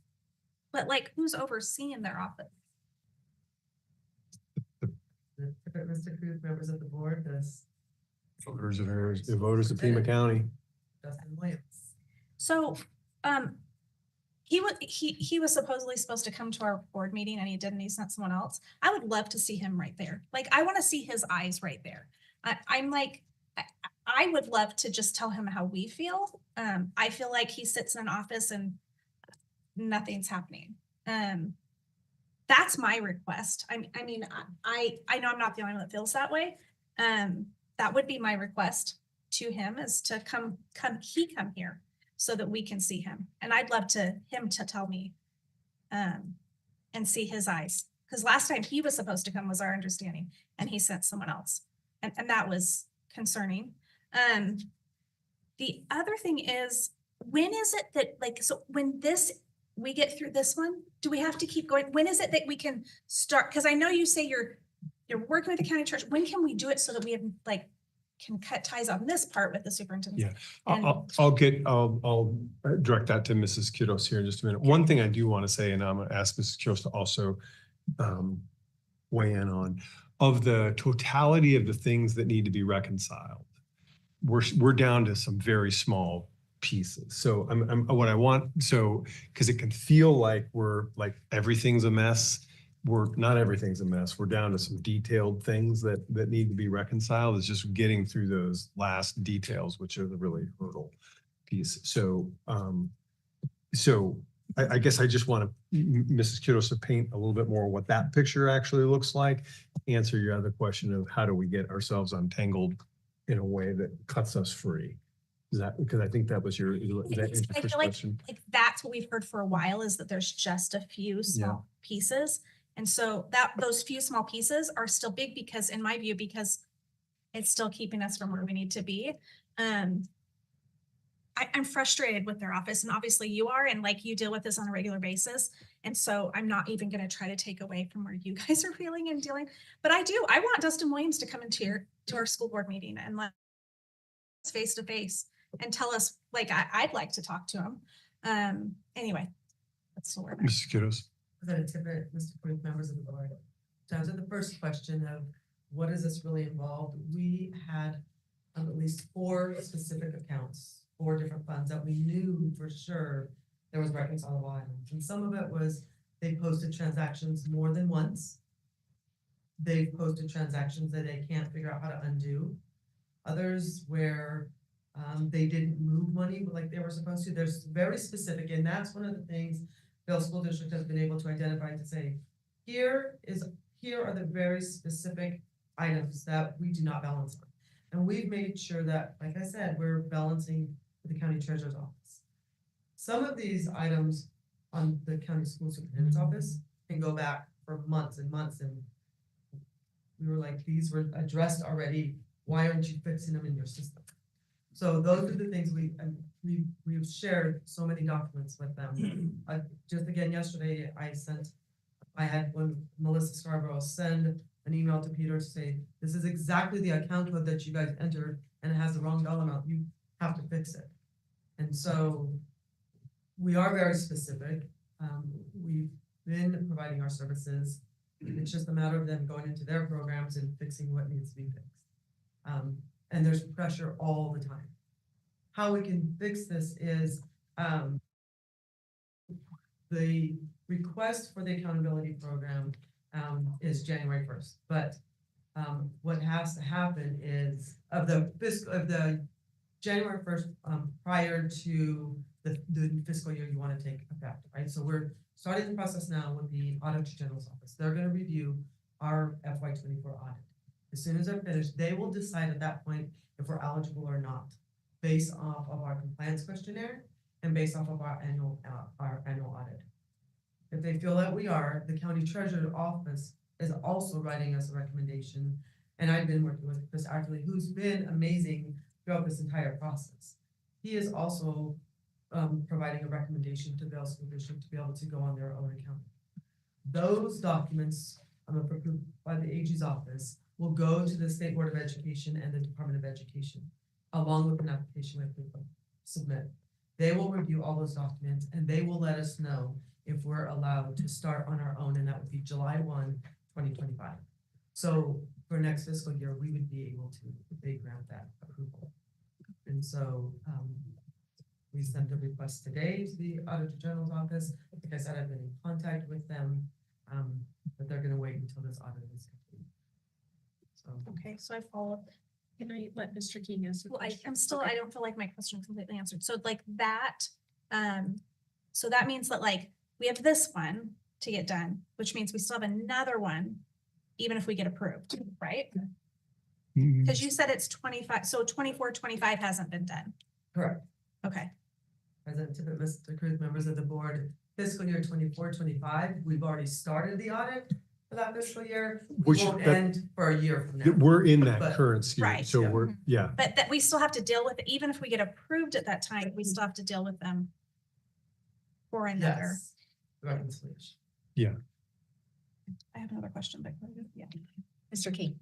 But like, who's overseeing their office? Mr. Cruz, members of the board, this The voters of Pima County. Justin Williams. So, he was supposedly supposed to come to our board meeting and he didn't, he sent someone else. I would love to see him right there. Like, I want to see his eyes right there. I would love to just tell him how we feel. I feel like he sits in an office and nothing's happening. that's my request. I mean, I know I'm not the only one that feels that way. That would be my request to him, is to come here so that we can see him. And I'd love him to tell me, and see his eyes. Because last time he was supposed to come was our understanding, and he sent someone else. And that was concerning. The other thing is, when is it that, like, so when we get through this one, do we have to keep going? When is it that we can start? Because I know you say you're working with the county church. When can we do it so that we have, like, can cut ties on this part with the superintendent? Yeah, I'll direct that to Mrs. Kiddos here in just a minute. One thing I do want to say, and I'm going to ask Mrs. Kiddos to also weigh in on, of the totality of the things that need to be reconciled, we're down to some very small pieces. So because it can feel like we're like everything's a mess. We're not, everything's a mess. We're down to some detailed things that need to be reconciled. It's just getting through those last details, which are the really hurdle piece. So I guess I just want Mrs. Kiddos to paint a little bit more what that picture actually looks like. Answer your other question of how do we get ourselves untangled in a way that cuts us free? Is that, because I think that was your, I first feel like question. that's what we've heard for a while, is that there's just a few small pieces. And so those few small pieces are still big, because in my view, because it's still keeping us from where we need to be. I'm frustrated with their office, and obviously you are, and like, you deal with this on a regular basis. And so I'm not even going to try to take away from where you guys are feeling and dealing. But I want Dustin Williams to come into our school board meeting and let us face to face and tell us, like, I'd like to talk to him. Anyway, that's the word. Mrs. Kiddos. Representative Tippett, Mr. Booth, members of the board. To answer the first question of what does this really involve, we had at least 4 specific accounts, 4 different funds that we knew for sure there was reconcilable items. And some of it was they posted transactions more than once. They've posted transactions that they can't figure out how to undo. Others where they didn't move money like they were supposed to. There's very specific, and that's one of the things Vail School District has been able to identify, to say, here are the very specific items that we do not balance on. And we've made sure that, like I said, we're balancing with the county treasurer's office. Some of these items on the county school superintendent's office can go back for months and months, and we were like, these were addressed already. Why aren't you fixing them in your system? So those are the things we've shared so many documents with them. Just again, yesterday I had Melissa Scarborough send an email to Peter to say, this is exactly the account code that you guys entered and it has the wrong dollar amount. You have to fix it. And so we are very specific. We've been providing our services. It's just a matter of them going into their programs and fixing what needs to be fixed. And there's pressure all the time. How we can fix this is the request for the accountability program is January 1st. But what has to happen is of the January 1st prior to the fiscal year you want to take effect, right? So we're starting the process now with the Auditor General's office. They're going to review our FY24 audit. As soon as they're finished, they will decide at that point if we're eligible or not, based off of our compliance questionnaire and based off of our annual audit. If they feel that we are, the county treasurer's office is also writing us a recommendation. And I've been working with Chris Ackley, who's been amazing throughout this entire process. He is also providing a recommendation to Vail School District to be able to go on their own account. Those documents approved by the AG's office will go to the State Board of Education and the Department of Education, along with an application we have to submit. They will review all those documents and they will let us know if we're allowed to start on our own, and that would be July 1, 2025. So for next fiscal year, we would be able to, if they grant that approval. And so we sent a request today to the Auditor General's office. Like I said, I've been in contact with them, but they're going to wait until this audit is complete. So Okay, so I follow up. Can I let Mr. King answer? Well, I don't feel like my question was completely answered. So like that, so that means that, like, we have this one, to get done, which means we still have another one, even if we get approved, right? Because you said it's 25, so 24, 25 hasn't been done. Correct. Okay, President Tippett, Mr. Cruz, members of the board, fiscal year 24-25, we've already started the audit for that fiscal year. Which- Won't that- end for a year from now. We're in that But- current year, Right. so Yeah. we're, yeah. but that we still have to deal with it, even if we get approved at that time, we still have to deal with them for another. Yes. Reconciliation. I have another question, but yeah. Mr. King.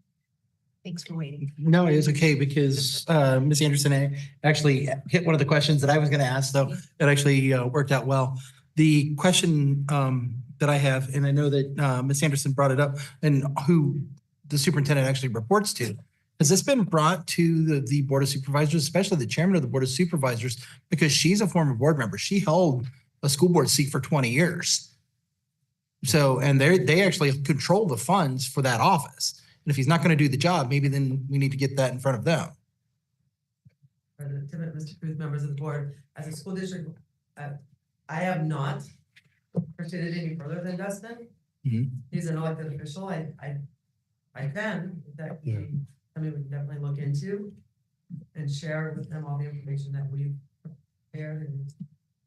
Thanks for waiting. No, it was okay because Ms. Anderson actually hit one of the questions that I was going to ask, so it actually worked out well. The question that I have, and I know that Ms. Anderson brought it up, and who the superintendent actually reports to. Has this been brought to the Board of Supervisors, especially the chairman of the Board of Supervisors, because she's a former board member. She held a school board seat for 20 years. So, and they actually control the funds for that office. And if he's not going to do the job, maybe then we need to get that in front of them. President Tippett, Mr. Cruz, members of the board, as a school district, I have not proceeded any further than Dustin. Mhm. He's an elected official. I can, that Yeah. I mean, we can definitely look into and share with them all the information that we've prepared and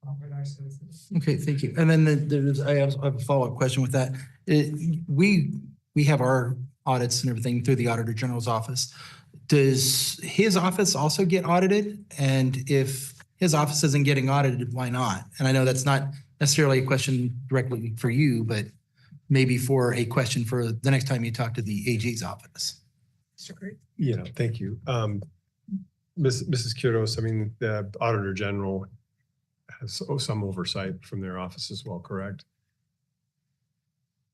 offered our citizens. Okay, thank you. And then I have a follow-up question with that. We have our audits and everything through the Auditor General's office. Does his office also get audited? And if his office isn't getting audited, why not? And I know that's not necessarily a question directly for you, but maybe for a question for the next time you talk to the AG's office. Mr. Cruz. Yeah, thank you. Mrs. Kudos, I mean, the Auditor General has some oversight from their office as well, correct?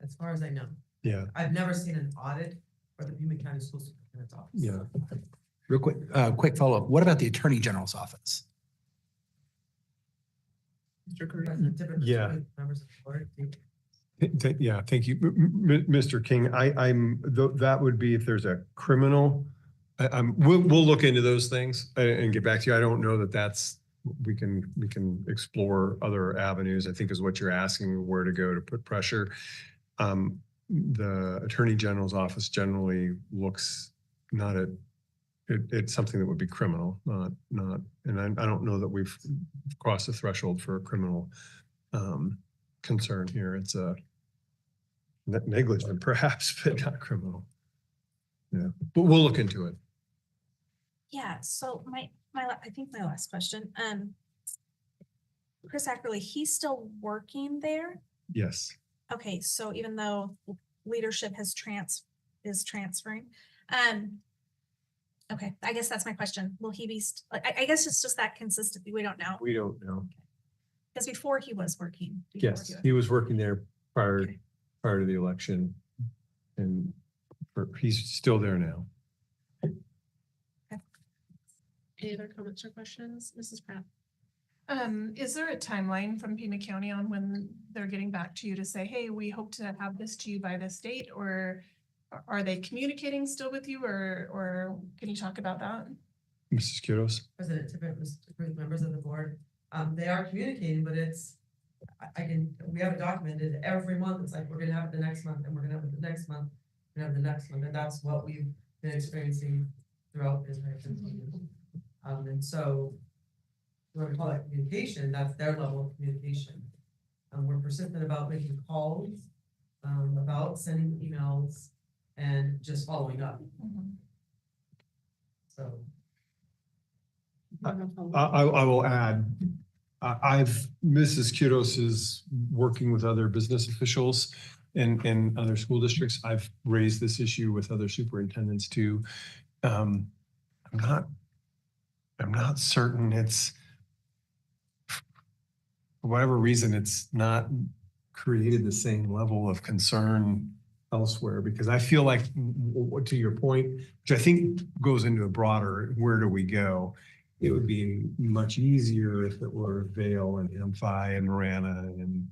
As far as I know, Yeah, I've never seen an audit for the Pima County School Superintendent's office. yeah. Real quick follow-up. What about the Attorney General's office? Mr. Cruz. President Tippett, Mr. Yeah. Cruz, members of the board, Yeah, thank you. Mr. King, that would be if there's a criminal. We'll look into those things and get back to you. I don't know that we can explore other avenues, I think is what you're asking, where to go to put pressure. The Attorney General's office generally looks not at, it's something that would be criminal, not, and I don't know that we've crossed the threshold for a criminal concern here. It's a negligent perhaps, but not criminal. Yeah, but we'll look into it. Yeah, so I think my last question, Chris Ackerley, he's still working there? Yes. Okay, so even though leadership is transferring, okay, I guess that's my question. Will he be, I guess it's just that consistent, we don't know, We don't know. because before he was working. Yes, he was working there prior Okay. to the election, and he's still there now. Any other comments or questions? Mrs. Pratt? Is there a timeline from Pima County on when they're getting back to you to say, hey, we hope to have this to you by this date, or are they communicating still with you, or can you talk about that? Mrs. Kudos? President Tippett, Mr. Cruz, members of the board, they are communicating, but it's, we have it documented every month. It's like, we're gonna have it the next month, and we're gonna have it the next month, we're gonna have the next month, and that's what we've been experiencing throughout this entire season. And so, we're gonna call that communication, that's their level of communication. We're persistent about making calls, about sending emails, and just following up, so. I will add, Mrs. Kudos is working with other business officials in other school districts. I've raised this issue with other superintendents too. I'm not certain for whatever reason, it's not created the same level of concern elsewhere, because I feel like, to your point, which I think goes into a broader, where do we go? It would be much easier if it were Vail and Amphi and Marana and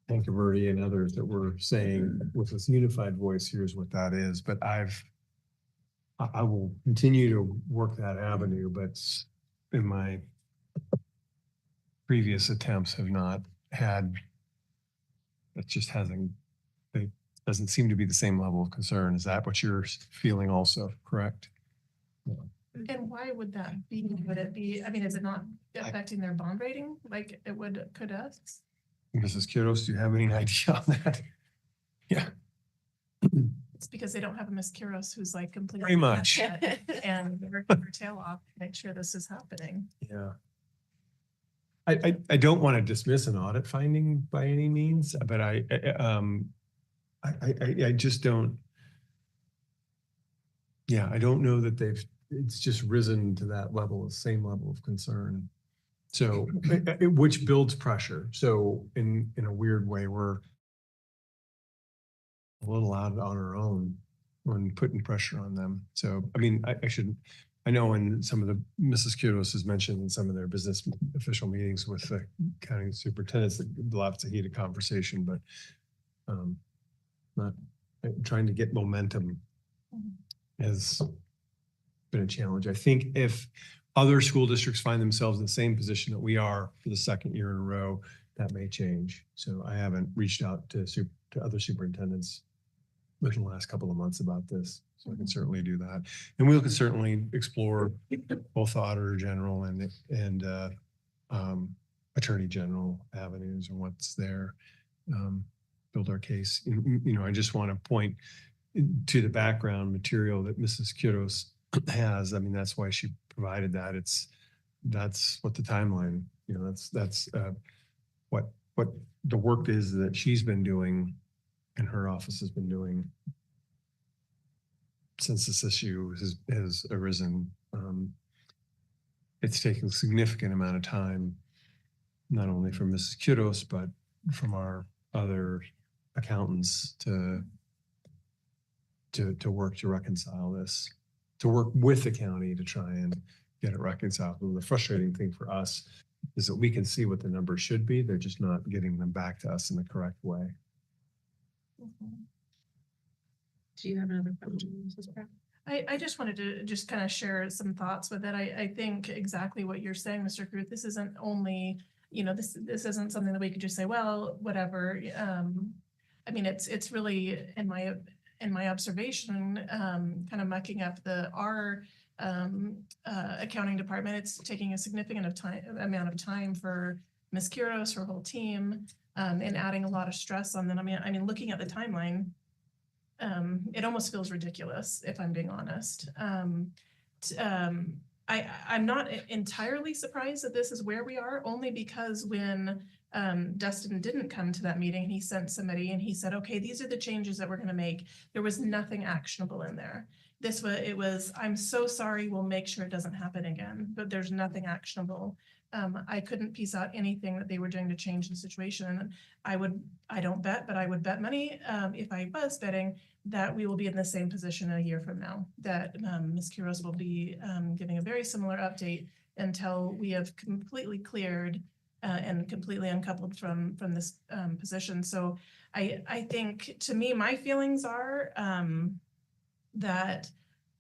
Tankerverde and others that were saying with this unified voice, here's what that is. But I will continue to work that avenue, but in my previous attempts have not had It just it doesn't seem to be the same level of concern. Is that what you're feeling also, correct? And why would that be? Would it be, I mean, is it not affecting their bond rating like it could us? Mrs. Kudos, do you have any idea on that? Yeah. It's because they don't have a Miss Kuros who's like completely. Pretty much. And they're working her tail off to make sure this is happening. Yeah. I don't want to dismiss an audit finding by any means, but I just don't. Yeah, I don't know that it's just risen to that level, same level of concern. So, which builds pressure. So in a weird way, we're a little out on our own when putting pressure on them. So, I mean, I know in some of the, Mrs. Kudos has mentioned in some of their business official meetings with the county superintendents, that lots of heated conversation, but not trying to get momentum has been a challenge. I think if other school districts find themselves in the same position that we are for the second year in a row, that may change. So I haven't reached out to other superintendents within the last couple of months about this. So I can certainly do that. And we can certainly explore both the Auditor General and Attorney General avenues and what's there, build our case. You know, I just want to point to the background material that Mrs. Kudos has. I mean, that's why she provided that. That's what the timeline, you know, that's what the work is that she's been doing and her office has been doing since this issue has arisen. It's taken a significant amount of time, not only from Mrs. Kudos, but from our other accountants to work to reconcile this, to work with the county to try and get it reconciled. And the frustrating thing for us is that we can see what the numbers should be. They're just not getting them back to us in the correct way. Do you have another question, Mrs. Pratt? I just wanted to just kind of share some thoughts with it. I think exactly what you're saying, Mr. Kruth, this isn't only, you know, this isn't something that we could just say, well, whatever. I mean, it's really in my observation, kind of mucking up our accounting department. It's taking a significant amount of time for Ms. Kuros, her whole team, and adding a lot of stress on them. I mean, looking at the timeline, it almost feels ridiculous, if I'm being honest. I'm not entirely surprised that this is where we are, only because when Dustin didn't come to that meeting, he sent somebody and he said, okay, these are the changes that we're going to make. There was nothing actionable in there. It was, I'm so sorry, we'll make sure it doesn't happen again, but there's nothing actionable. I couldn't piece out anything that they were doing to change the situation. And I don't bet, but I would bet money, if I was betting, that we will be in the same position a year from now, that Ms. Kuros will be giving a very similar update until we have completely cleared and completely uncoupled from this position. So I think, to me, my feelings are that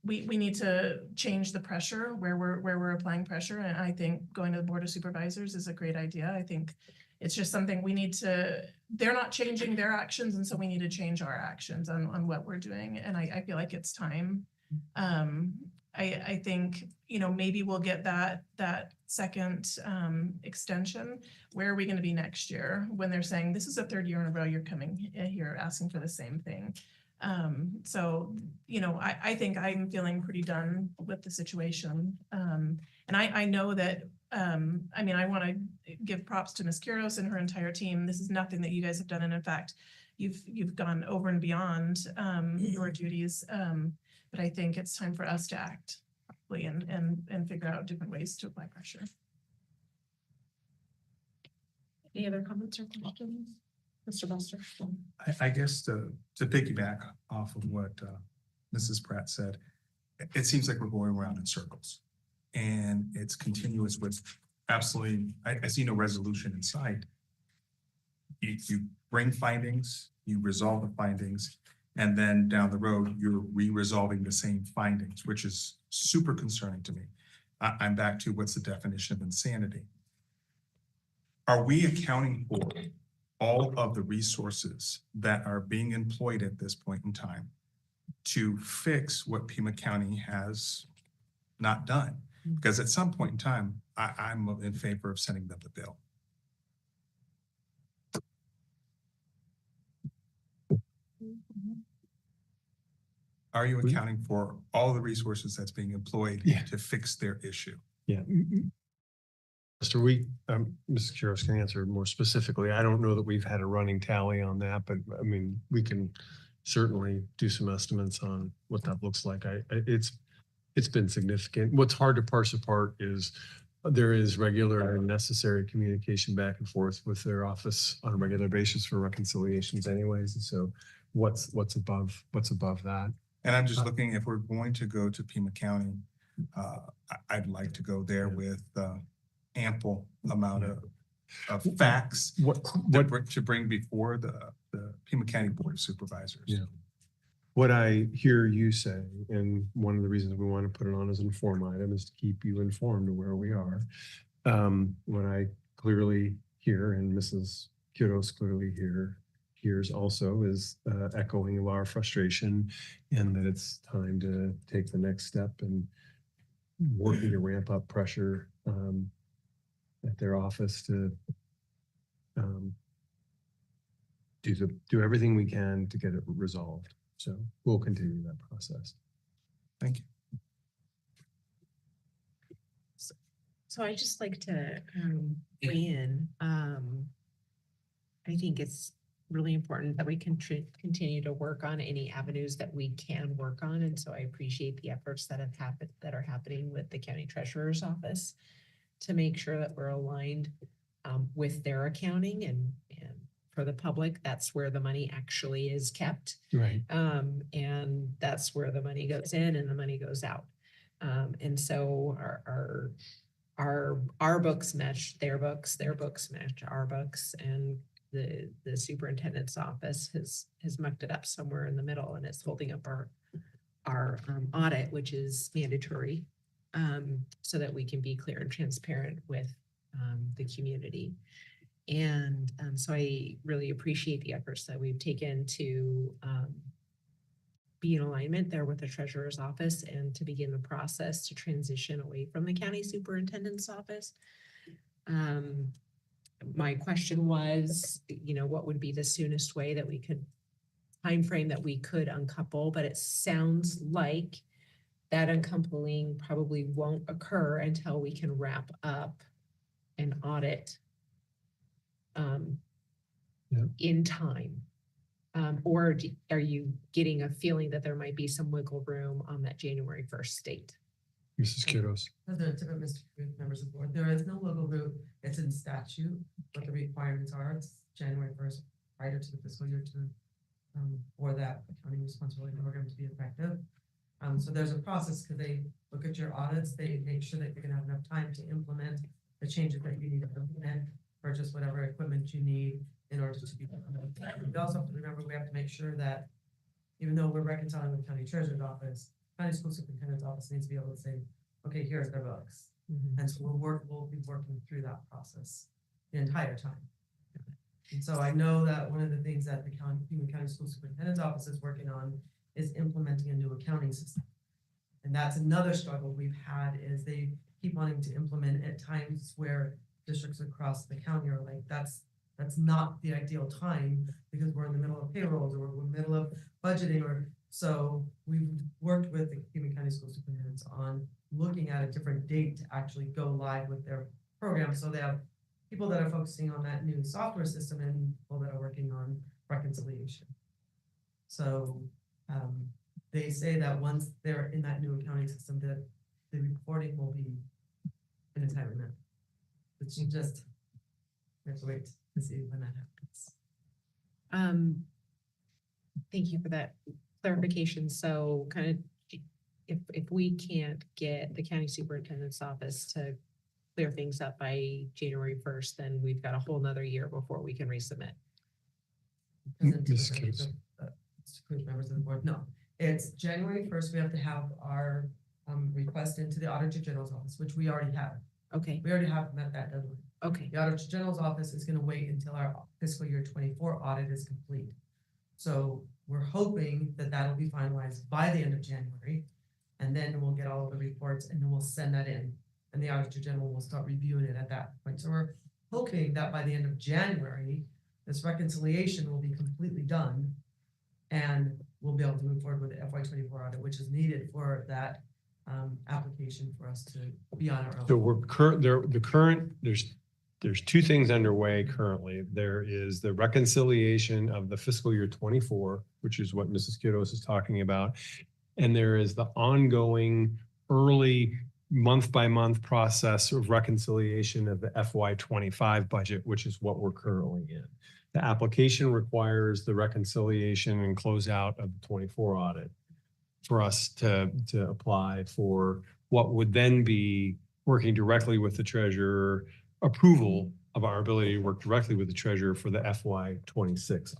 we need to change the pressure where we're applying pressure. And I think going to the Board of Supervisors is a great idea. I think it's just something we need to, they're not changing their actions. And so we need to change our actions on what we're doing. And I feel like it's time. I think, you know, maybe we'll get that second extension. Where are we going to be next year when they're saying, this is the third year in a row you're coming here asking for the same thing? So, you know, I think I'm feeling pretty done with the situation. And I know that, I mean, I want to give props to Ms. Kuros and her entire team. This is nothing that you guys have done. And in fact, you've gone over and beyond your duties. But I think it's time for us to act properly and figure out different ways to apply pressure. Any other comments or questions? Mr. Buster? I guess to piggyback off of what Mrs. Pratt said, it seems like we're going around in circles, and it's continuous with absolutely, I see no resolution in sight. You bring findings, you resolve the findings, and then down the road, you're re-resolving the same findings, which is super concerning to me. I'm back to what's the definition of insanity? Are we accounting for all of the resources that are being employed at this point in time to fix what Pima County has not done. Because at some point in time, I'm in favor of sending them the bill. Are you accounting for all the resources that's being employed Yeah. to fix their issue? Yeah. Mr. Mrs. Kuros can answer more specifically. I don't know that we've had a running tally on that, but I mean, we can certainly do some estimates on what that looks like. It's been significant. What's hard to parse apart is there is regular and necessary communication back and forth with their office on a regular basis for reconciliations anyways. And so what's above that? And I'm just looking, if we're going to go to Pima County, I'd like to go there with ample amount of facts to bring before the Pima County Board of Supervisors. Yeah. What I hear you say, and one of the reasons we want to put it on as an inform item is to keep you informed of where we are. What I clearly hear, and Mrs. Kudos clearly hears also, is echoing of our frustration, and that it's time to take the next step and working to ramp up pressure at their office to do everything we can to get it resolved. So we'll continue that process. Thank you. So I just like to weigh in. I think it's really important that we can continue to work on any avenues that we can work on. And so I appreciate the efforts that are happening with the county treasurer's office to make sure that we're aligned with their accounting and for the public, that's where the money actually is kept. Right. And that's where the money goes in and the money goes out. And so our books match their books match our books, and the superintendent's office has mucked it up somewhere in the middle, and it's holding up our audit, which is mandatory, so that we can be clear and transparent with the community. And so I really appreciate the efforts that we've taken to be in alignment there with the treasurer's office and to begin the process to transition away from the county superintendent's office. My question was, what would be the soonest way that we could timeframe that we could uncouple, but it sounds like that uncoupling probably won't occur until we can wrap up an audit in time. Or are you getting a feeling that there might be some wiggle room on that January 1st date? Mrs. Kudos. President Tippett, Mr. Booth, members of the board, there is no wiggle room. It's in statute, what the requirements are. It's January 1st, prior to the fiscal year for that accounting responsibility program to be effective. So there's a process because they look at your audits, they make sure that you're gonna have enough time to implement the changes that you need to implement, purchase whatever equipment you need in order to be implemented. We also have to remember, we have to make sure that even though we're reconciling with the county treasurer's office, county school superintendent's office needs to be able to say, okay, here's their books. And so we'll be working through that process the entire time. And so I know that one of the things that the county school superintendent's office is working on is implementing a new accounting system. And that's another struggle we've had, is they keep wanting to implement at times where districts across the county are like, that's not the ideal time because we're in the middle of payrolls or we're in the middle of budgeting, or so we've worked with the Pima County School Superintendents on looking at a different date to actually go live with their program. So they have people that are focusing on that new software system and people that are working on reconciliation. So they say that once they're in that new accounting system, that the reporting will be in a timely manner. But you just have to wait to see when that happens. Thank you for that clarification. So kind of, if we can't get the county superintendent's office to clear things up by January 1st, then we've got a whole nother year before we can resubmit. Ms. Kudos. Members of the board, no, it's January 1st. We have to have our request into the Auditor General's office, which we already have. Okay. We already have met that deadline. Okay, The Auditor General's office is gonna wait until our fiscal year 24 audit is complete. So we're hoping that that'll be finalized by the end of January. And then we'll get all of the reports and then we'll send that in. And the Auditor General will start reviewing it at that point. So we're hoping that by the end of January, this reconciliation will be completely done. And we'll be able to move forward with the FY 24 audit, which is needed for that application for us to be on our own. So there's two things underway currently. There is the reconciliation of the fiscal year 24, which is what Mrs. Kiddos is talking about. And there is the ongoing early month by month process of reconciliation of the FY 25 budget, which is what we're currently in. The application requires the reconciliation and closeout of the 24 audit for us to apply for what would then be working directly with the treasurer, approval of our ability to work directly with the treasurer for the FY 26.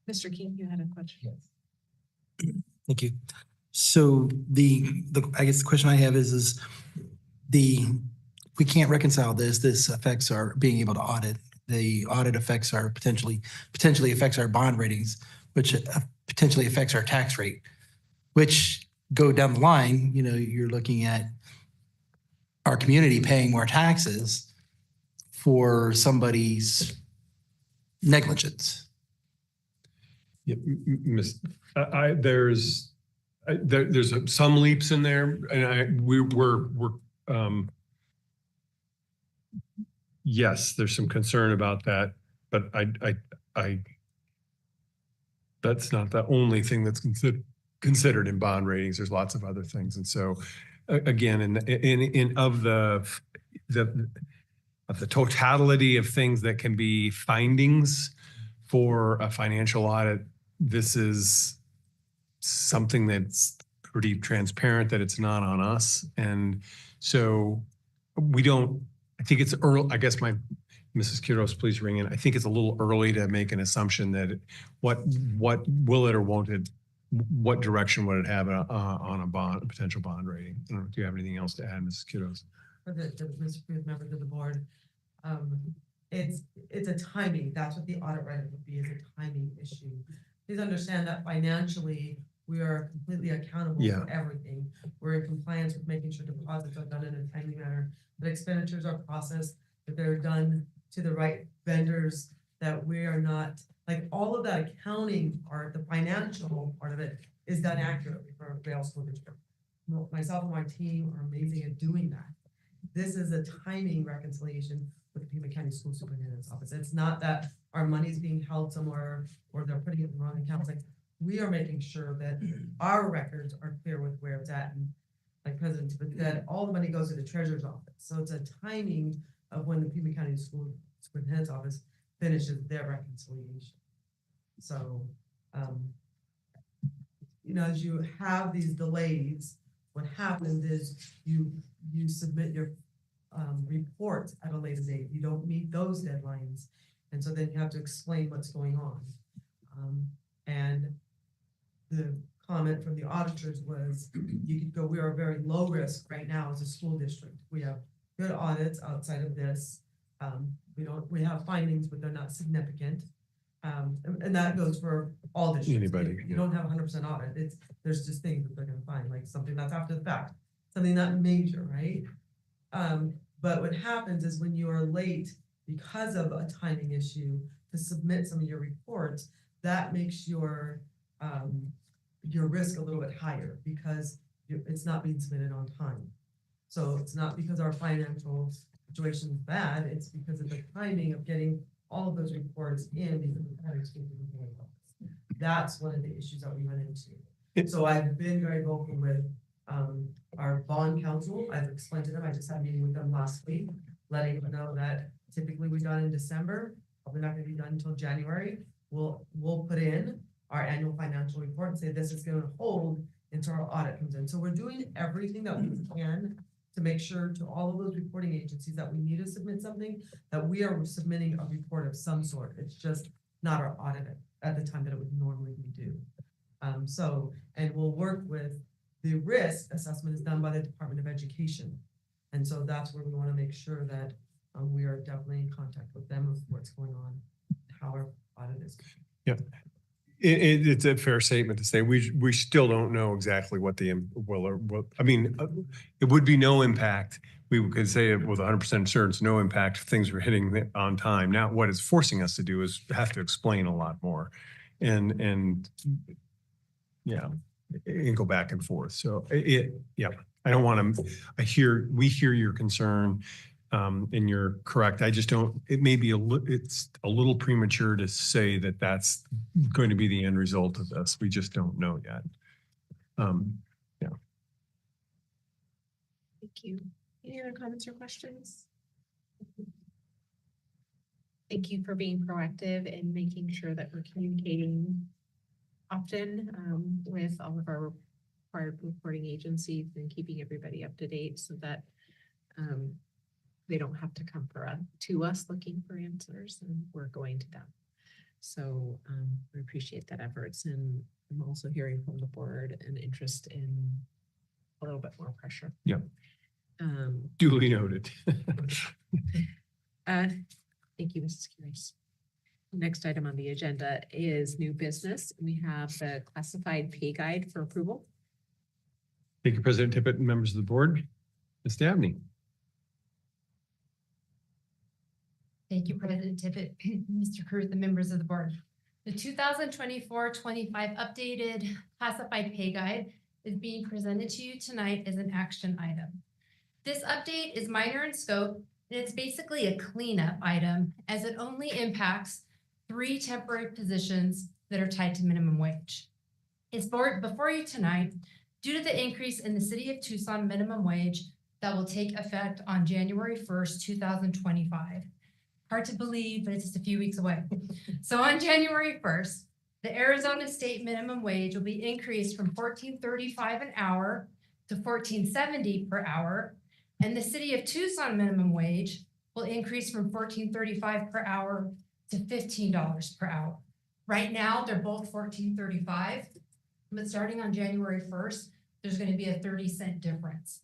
Mr. King, you had a question. Thank you. So I guess the question I have is we can't reconcile this. This affects our being able to audit. The audit affects our potentially affects our bond ratings, which potentially affects our tax rate, which go down the line, you're looking at our community paying more taxes for somebody's negligence. Yeah, there's some leaps in there, and we're yes, there's some concern about that, but I that's not the only thing that's considered in bond ratings. There's lots of other things, and so again, of the totality of things that can be findings for a financial audit, this is something that's pretty transparent that it's not on us. And so I think it's early, I guess Mrs. Kiddos, please ring in. I think it's a little early to make an assumption that what will it or won't it, what direction would it have on a potential bond rating? I don't know, do you have anything else to add, Mrs. Kiddos? For the members of the board, it's a timing. That's what the audit write-up would be, is a timing issue. Please understand that financially, we are completely accountable for everything. We're in compliance with making sure deposits are done in a timely manner, that expenditures are processed, that they're done to the right vendors, that we are not, like all of that accounting part, the financial part of it is done accurately for Vail School District. Myself and my team are amazing at doing that. This is a timing reconciliation with the Pima County School Superintendent's Office. It's not that our money's being held somewhere or they're putting it in the wrong accounts. Like, we are making sure that our records are clear with where it's at. And like President said, all the money goes to the treasurer's office. So it's a timing of when the Pima County School Superintendent's Office finishes their reconciliation. So, as you have these delays, what happens is you submit your reports at a later date. You don't meet those deadlines. And so then you have to explain what's going on. And the comment from the auditors was, you could go, we are very low risk right now as a school district. We have good audits outside of this. We have findings, but they're not significant. And that goes for all districts. Anybody, You don't have 100% audit. There's just things that they're going to find, like something that's after the fact, something not major, right? But what happens is when you are late because of a timing issue to submit some of your reports, that makes your risk a little bit higher because it's not being submitted on time. So it's not because our financial situation is bad, it's because of the timing of getting all of those reports in because of the exchange. That's one of the issues that we run into. So I've been very vocal with our bond counsel. I've explained to them, I just had a meeting with them last week, letting them know that typically we're done in December, probably not gonna be done until January. We'll put in our annual financial report and say this is gonna hold until our audit comes in. So we're doing everything that we can to make sure to all of those reporting agencies that we need to submit something, that we are submitting a report of some sort. It's just not our audit at the time that it would normally be due. And we'll work with the risk assessment is done by the Department of Education. And so that's where we want to make sure that we are definitely in contact with them of what's going on, how our audit is. It's a fair statement to say we still don't know exactly what the I mean, it would be no impact. We could say it with 100% assurance, no impact if things were hitting on time. Now, what it's forcing us to do is have to explain a lot more, and yeah, and go back and forth. So yeah, I don't want to. We hear your concern. And you're correct. I just don't, it may be it's a little premature to say that that's going to be the end result of this. We just don't know yet. Yeah. Thank you. Any other comments or questions? Thank you for being proactive and making sure that we're communicating often with all of our required reporting agencies and keeping everybody up to date so that they don't have to come to us looking for answers, and we're going to them. So we appreciate that efforts, and I'm also hearing from the board an interest in a little bit more pressure. Yeah. Duly noted. Thank you, Mrs. Curice. Next item on the agenda is new business. We have the classified pay guide for approval. Thank you, President Tippett and members of the board. Ms. Dabney. Thank you, President Tippett, Mr. Cruz, and members of the board. The 2024-25 updated classified pay guide is being presented to you tonight as an action item. This update is minor in scope, and it's basically a cleanup item as it only impacts 3 temporary positions that are tied to minimum wage. It's before you tonight due to the increase in the City of Tucson minimum wage that will take effect on January 1st, 2025. Hard to believe, but it's just a few weeks away. So on January 1st, the Arizona state minimum wage will be increased from $14.35 an hour to $14.70 per hour. And the City of Tucson minimum wage will increase from $14.35 per hour to $15 per hour. Right now, they're both $14.35, but starting on January 1st, there's going to be a 30-cent difference.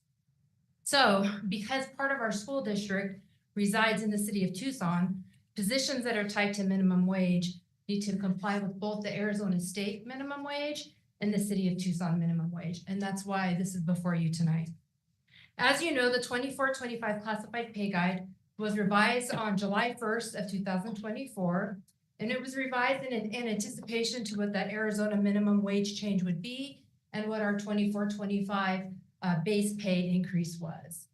So because part of our school district resides in the City of Tucson, positions that are tied to minimum wage need to comply with both the Arizona state minimum wage and the City of Tucson minimum wage. And that's why this is before you tonight. As you know, the 24-25 classified pay guide was revised on July 1st of 2024, and it was revised in anticipation to what that Arizona minimum wage change would be and what our 24-25 base pay increase was.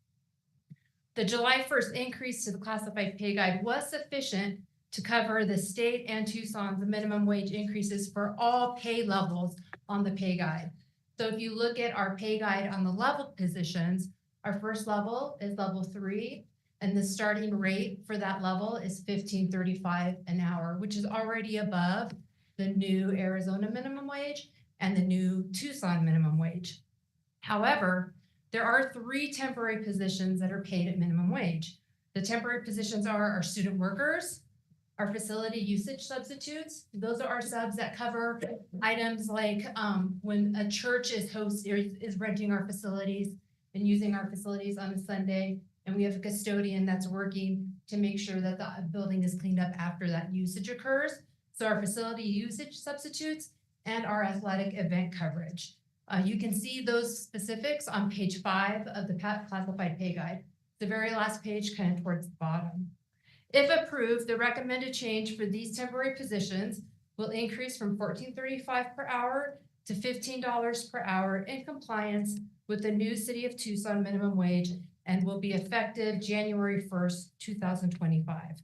The July 1st increase to the classified pay guide was sufficient to cover the state and Tucson's minimum wage increases for all pay levels on the pay guide. So if you look at our pay guide on the level positions, our first level is level 3, and the starting rate for that level is $15.35 an hour, which is already above the new Arizona minimum wage and the new Tucson minimum wage. However, there are 3 temporary positions that are paid at minimum wage. The temporary positions are our student workers, our facility usage substitutes. Those are our subs that cover items like when a church is renting our facilities and using our facilities on a Sunday, and we have a custodian that's working to make sure that the building is cleaned up after that usage occurs. So our facility usage substitutes and our athletic event coverage. You can see those specifics on page 5 of the classified pay guide, the very last page kind of towards the bottom. If approved, the recommended change for these temporary positions will increase from $14.35 per hour to $15 per hour in compliance with the new City of Tucson minimum wage and will be effective January 1st, 2025.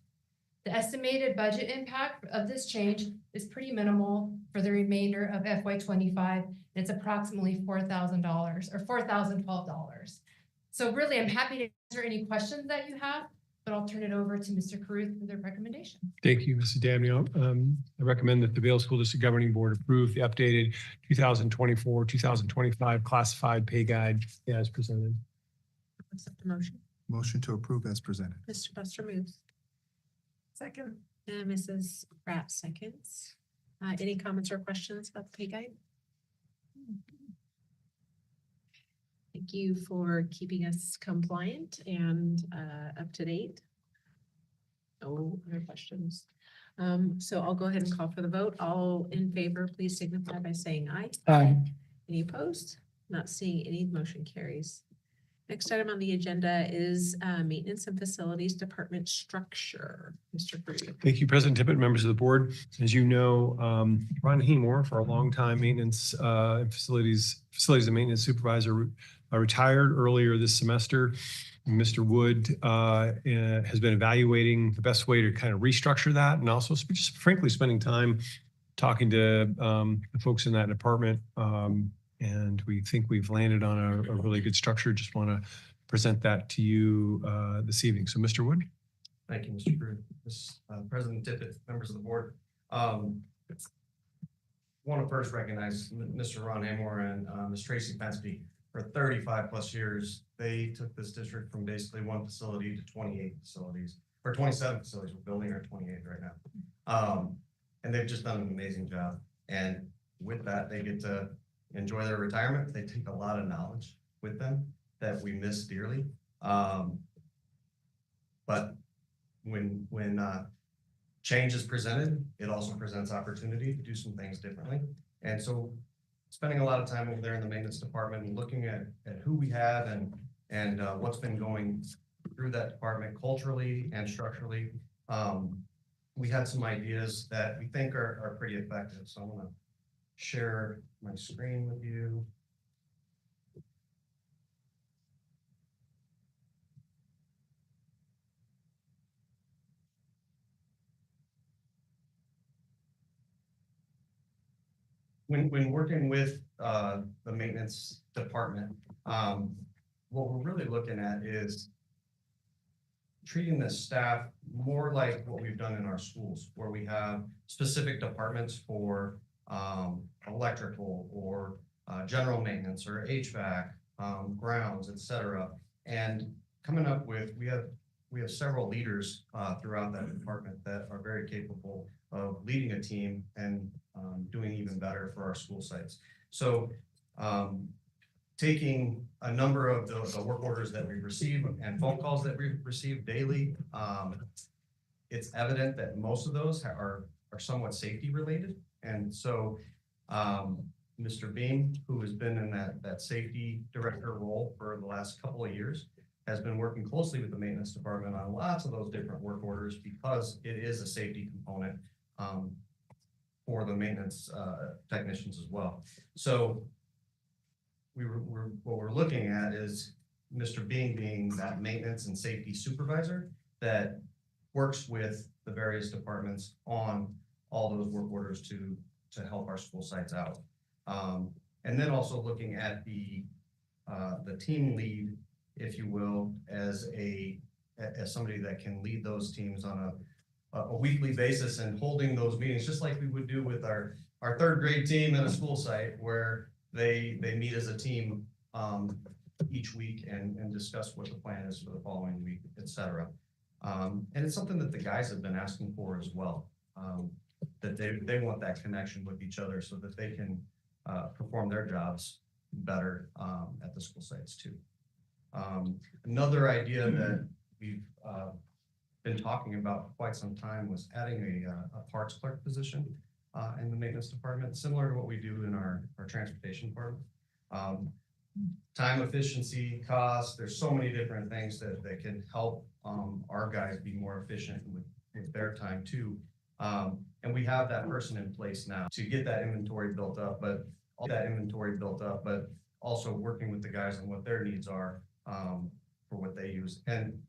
The estimated budget impact of this change is pretty minimal for the remainder of FY25. It's approximately $4,000 or $4,012. So really, I'm happy to answer any questions that you have, but I'll turn it over to Mr. Caruth for the recommendation. Thank you, Mrs. Dabney. I recommend that the Vail School District Governing Board approve the updated 2024-2025 classified pay guide as presented. Accept the motion. Motion to approve as presented. Mr. Buster moves. Second. And Mrs. Pratt seconds. Any comments or questions about the pay guide? Thank Thank you for keeping us compliant and up to date. No other questions. So I'll go ahead and call for the vote. All in favor, please signify by saying aye. Aye. Any opposed? Not seeing any, motion carries. Next item on the agenda is Maintenance and Facilities Department structure. Mr. Groot. Thank you, President Tippett, members of the board. As you know, Ron Hemore, for a long time maintenance and facilities and maintenance supervisor, retired earlier this semester. Mr. Wood has been evaluating the best way to kind of restructure that, and also just frankly spending time talking to the folks in that department. And we think we've landed on a really good structure. Just want to present that to you this evening. So, Mr. Wood. Thank you, Mr. Groot. President Tippett, members of the board. Want to first recognize Mr. Ron Amor and Ms. Tracy Pensby. For 35 plus years, they took this district from basically one facility to 28 facilities, or 27 facilities. We're building our 28 right now. And they've just done an amazing job. And with that, they get to enjoy their retirement. They take a lot of knowledge with them that we miss dearly. But when change is presented, it also presents opportunity to do some things differently. And so spending a lot of time over there in the maintenance department and looking at who we have and what's been going through that department culturally and structurally, we had some ideas that we think are pretty effective. So I'm gonna share my screen with you. When working with the maintenance department, what we're really looking at is treating the staff more like what we've done in our schools, where we have specific departments for electrical or general maintenance or HVAC, grounds, etc. And coming up with, we have several leaders throughout that department that are very capable of leading a team and doing even better for our school sites. So taking a number of the work orders that we receive and phone calls that we receive daily, it's evident that most of those are somewhat safety related. And so Mr. Beam, who has been in that safety director role for the last couple of years, has been working closely with the maintenance department on lots of those different work orders because it is a safety component for the maintenance technicians as well. So what we're looking at is Mr. Beam being that maintenance and safety supervisor that works with the various departments on all those work orders to help our school sites out. And then also looking at the team lead, if you will, as somebody that can lead those teams on a weekly basis and holding those meetings, just like we would do with our third grade team at a school site, where they meet as a team each week and discuss what the plan is for the following week, etc. And it's something that the guys have been asking for as well, that they want that connection with each other so that they can perform their jobs better at the school sites too. Another idea that we've been talking about for quite some time was adding a parts clerk position in the maintenance department, similar to what we do in our transportation department. Time efficiency, cost, there's so many different things that can help our guys be more efficient with their time too. And we have that person in place now to get that inventory built up, but also working with the guys on what their needs are for what they use. And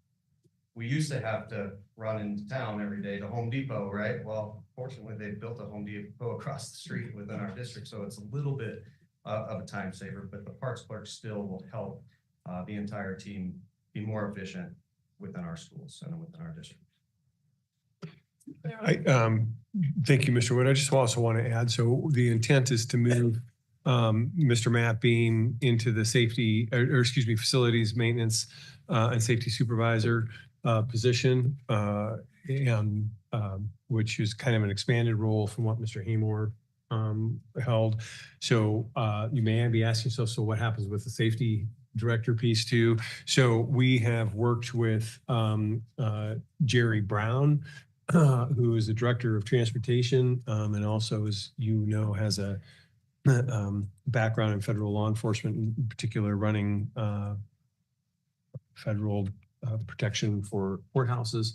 we used to have to run into town every day to Home Depot, right? Well, fortunately, they've built a Home Depot across the street within our district, so it's a little bit of a time saver, but the parts clerk still will help the entire team be more efficient within our schools and within our district. Thank you, Mr. Wood. I just also want to add, so the intent is to move Mr. Matt Beam into the safety, or excuse me, facilities maintenance and safety supervisor position, and which is kind of an expanded role from what Mr. Hemore held. So you may be asking yourself, so what happens with the safety director piece too. So we have worked with Jerry Brown, who is the director of transportation, and also, as you know, has a background in federal law enforcement, in particular running federal protection for courthouses.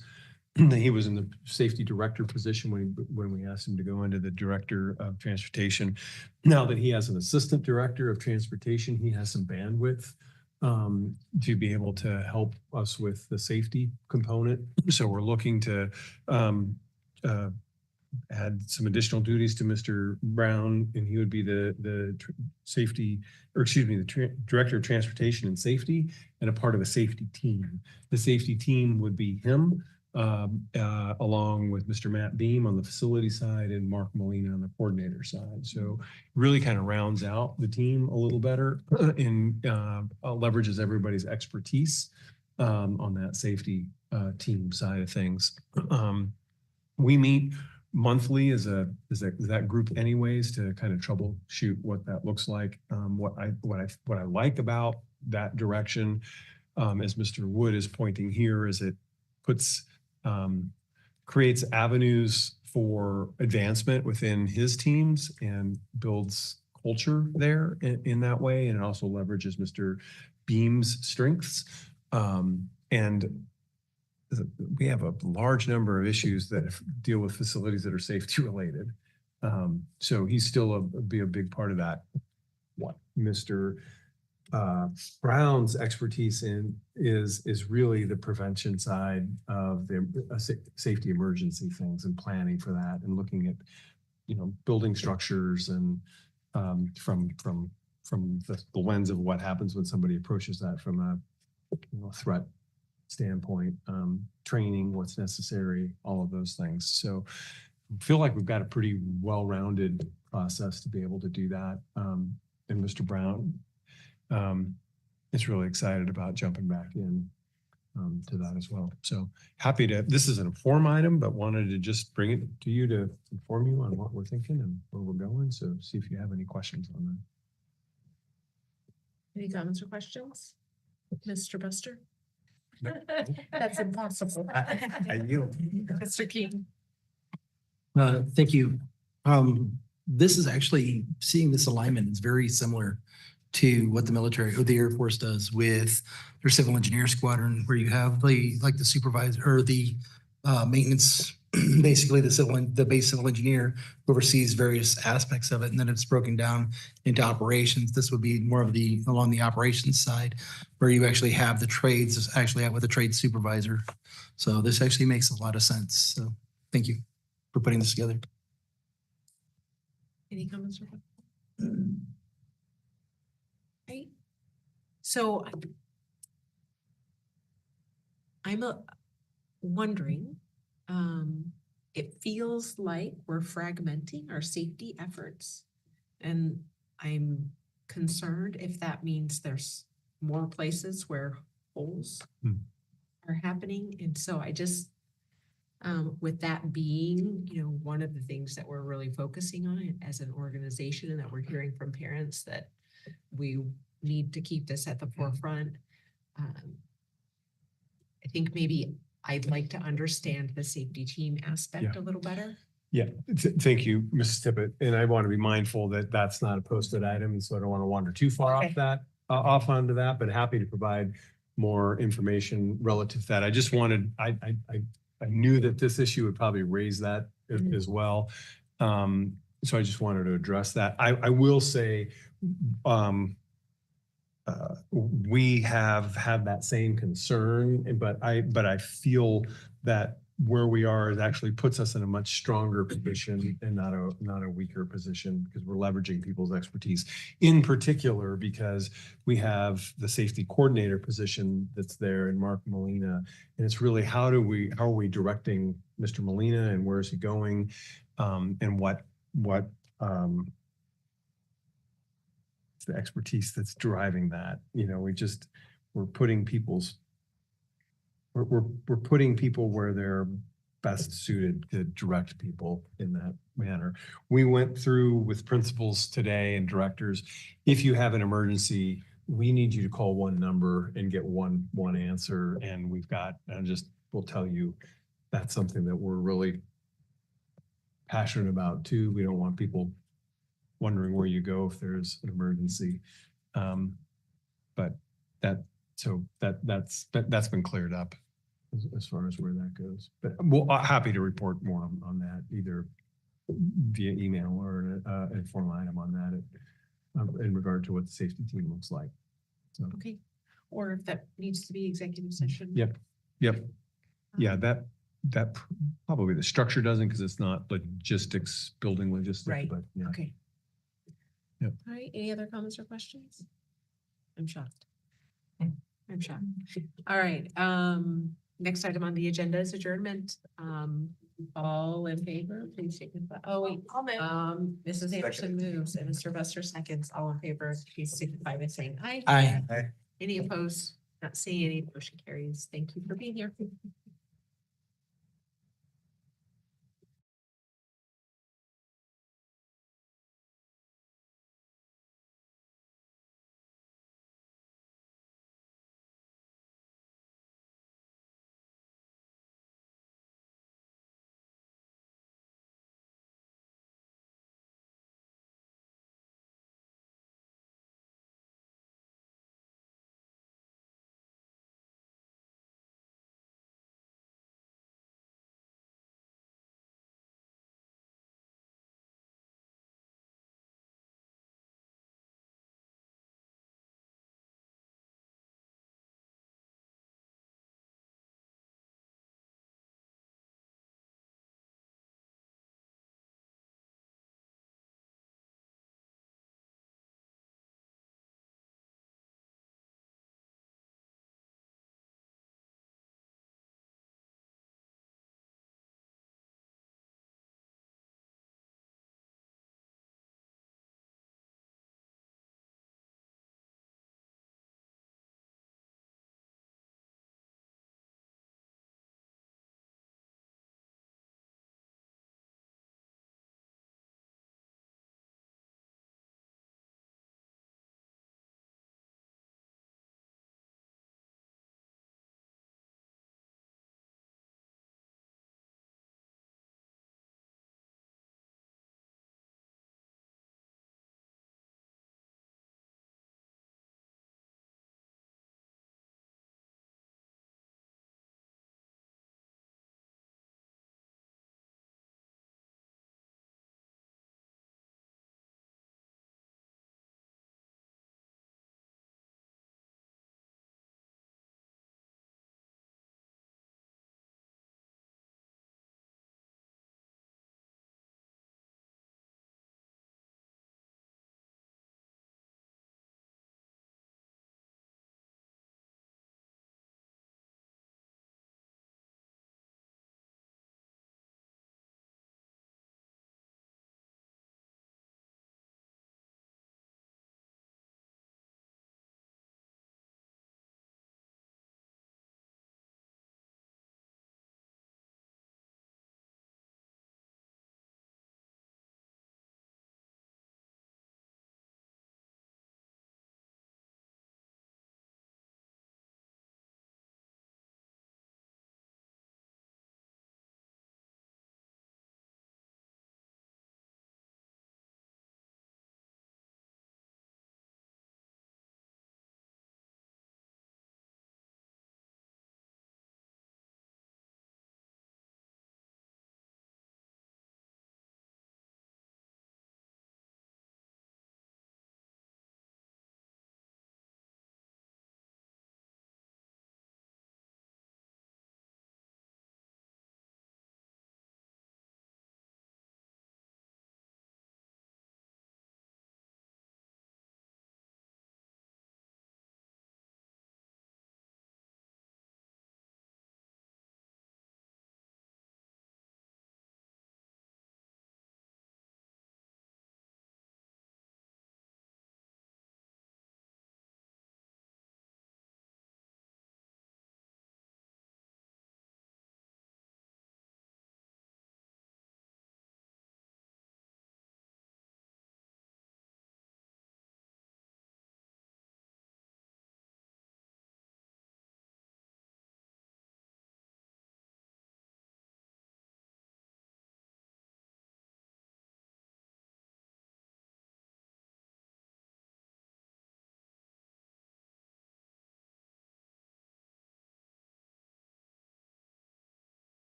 He was in the safety director position when we asked him to go into the director of transportation. Now that he has an assistant director of transportation, he has some bandwidth to be able to help us with the safety component. So we're looking to add some additional duties to Mr. Brown, and he would be the safety, or excuse me, the director of transportation and safety, and a part of a safety team. The safety team would be him, along with Mr. Matt Beam on the facility side and Mark Molina on the coordinator side. So really kind of rounds out the team a little better and leverages everybody's expertise on that safety team side of things. We meet monthly as that group anyways to kind of troubleshoot what that looks like. What I like about that direction, as Mr. Wood is pointing here, is it creates avenues for advancement within his teams and builds culture there in that way. And it also leverages Mr. Beam's strengths. And we have a large number of issues that deal with facilities that are safety related. So he's still be a big part of that. What Mr. Brown's expertise in is really the prevention side of the safety emergency things and planning for that, and looking at, building structures and from the lens of what happens when somebody approaches that from a threat standpoint, training, what's necessary, all of those things. So I feel like we've got a pretty well-rounded process to be able to do that. And Mr. Brown is really excited about jumping back in to that as well. So happy to, this is an inform item, but wanted to just bring it to you to inform you on what we're thinking and where we're going. So see if you have any questions on that. Any comments or questions? Mr. Buster? That's impossible. I yield. Mr. King? Thank you. This is actually, seeing this alignment is very similar to what the military or the Air Force does with their civil engineer squadron, where you have the supervisor or the maintenance, basically the base civil engineer who oversees various aspects of it, and then it's broken down into operations. This would be more of along the operations side, where you actually have the trades actually out with a trade supervisor. So this actually makes a lot of sense. So thank you for putting this together. Any comments or questions? Right. So I'm wondering, it feels like we're fragmenting our safety efforts, and I'm concerned if that means there's more places where holes are happening. And so I just, with that being, one of the things that we're really focusing on as an organization, and that we're hearing from parents, that we need to keep this at the forefront. I think maybe I'd like to understand the safety team aspect a little better. Yeah, thank you, Mrs. Tippett. And I want to be mindful that that's not a posted item, so I don't want to wander too far off onto that, but happy to provide more information relative to that. I just wanted, I knew that this issue would probably raise that as well. So I just wanted to address that. I will say, we have had that same concern, but I feel that where we are is actually puts us in a much stronger position and not a weaker position, because we're leveraging people's expertise, in particular because we have the safety coordinator position that's there in Mark Molina. And it's really how are we directing Mr. Molina, and where is he going, and what the expertise that's driving that. We're putting people where they're best suited to direct people in that manner. We went through with principals today and directors, if you have an emergency, we need you to call one number and get one answer. And we'll tell you, that's something that we're really passionate about too. We don't want people wondering where you go if there's an emergency. But that's been cleared up as far as where that goes. But we'll happy to report more on that, either via email or an informal item on that in regard to what the safety team looks like. So, Okay, or if that needs to be executive session. yep. Yeah, that probably the structure doesn't, because it's not logistics, building logistics, Right. but yeah. Okay. Yep. All right, any other comments or questions? I'm shocked. I'm shocked. All right, next item on the agenda is adjournment. All in favor, please signify. Oh, wait. I'll move. Mrs. Anderson moves and Mr. Buster seconds. All in favor, please signify by saying aye. Aye. Any opposed? Not seeing any, motion carries. Thank you for being here.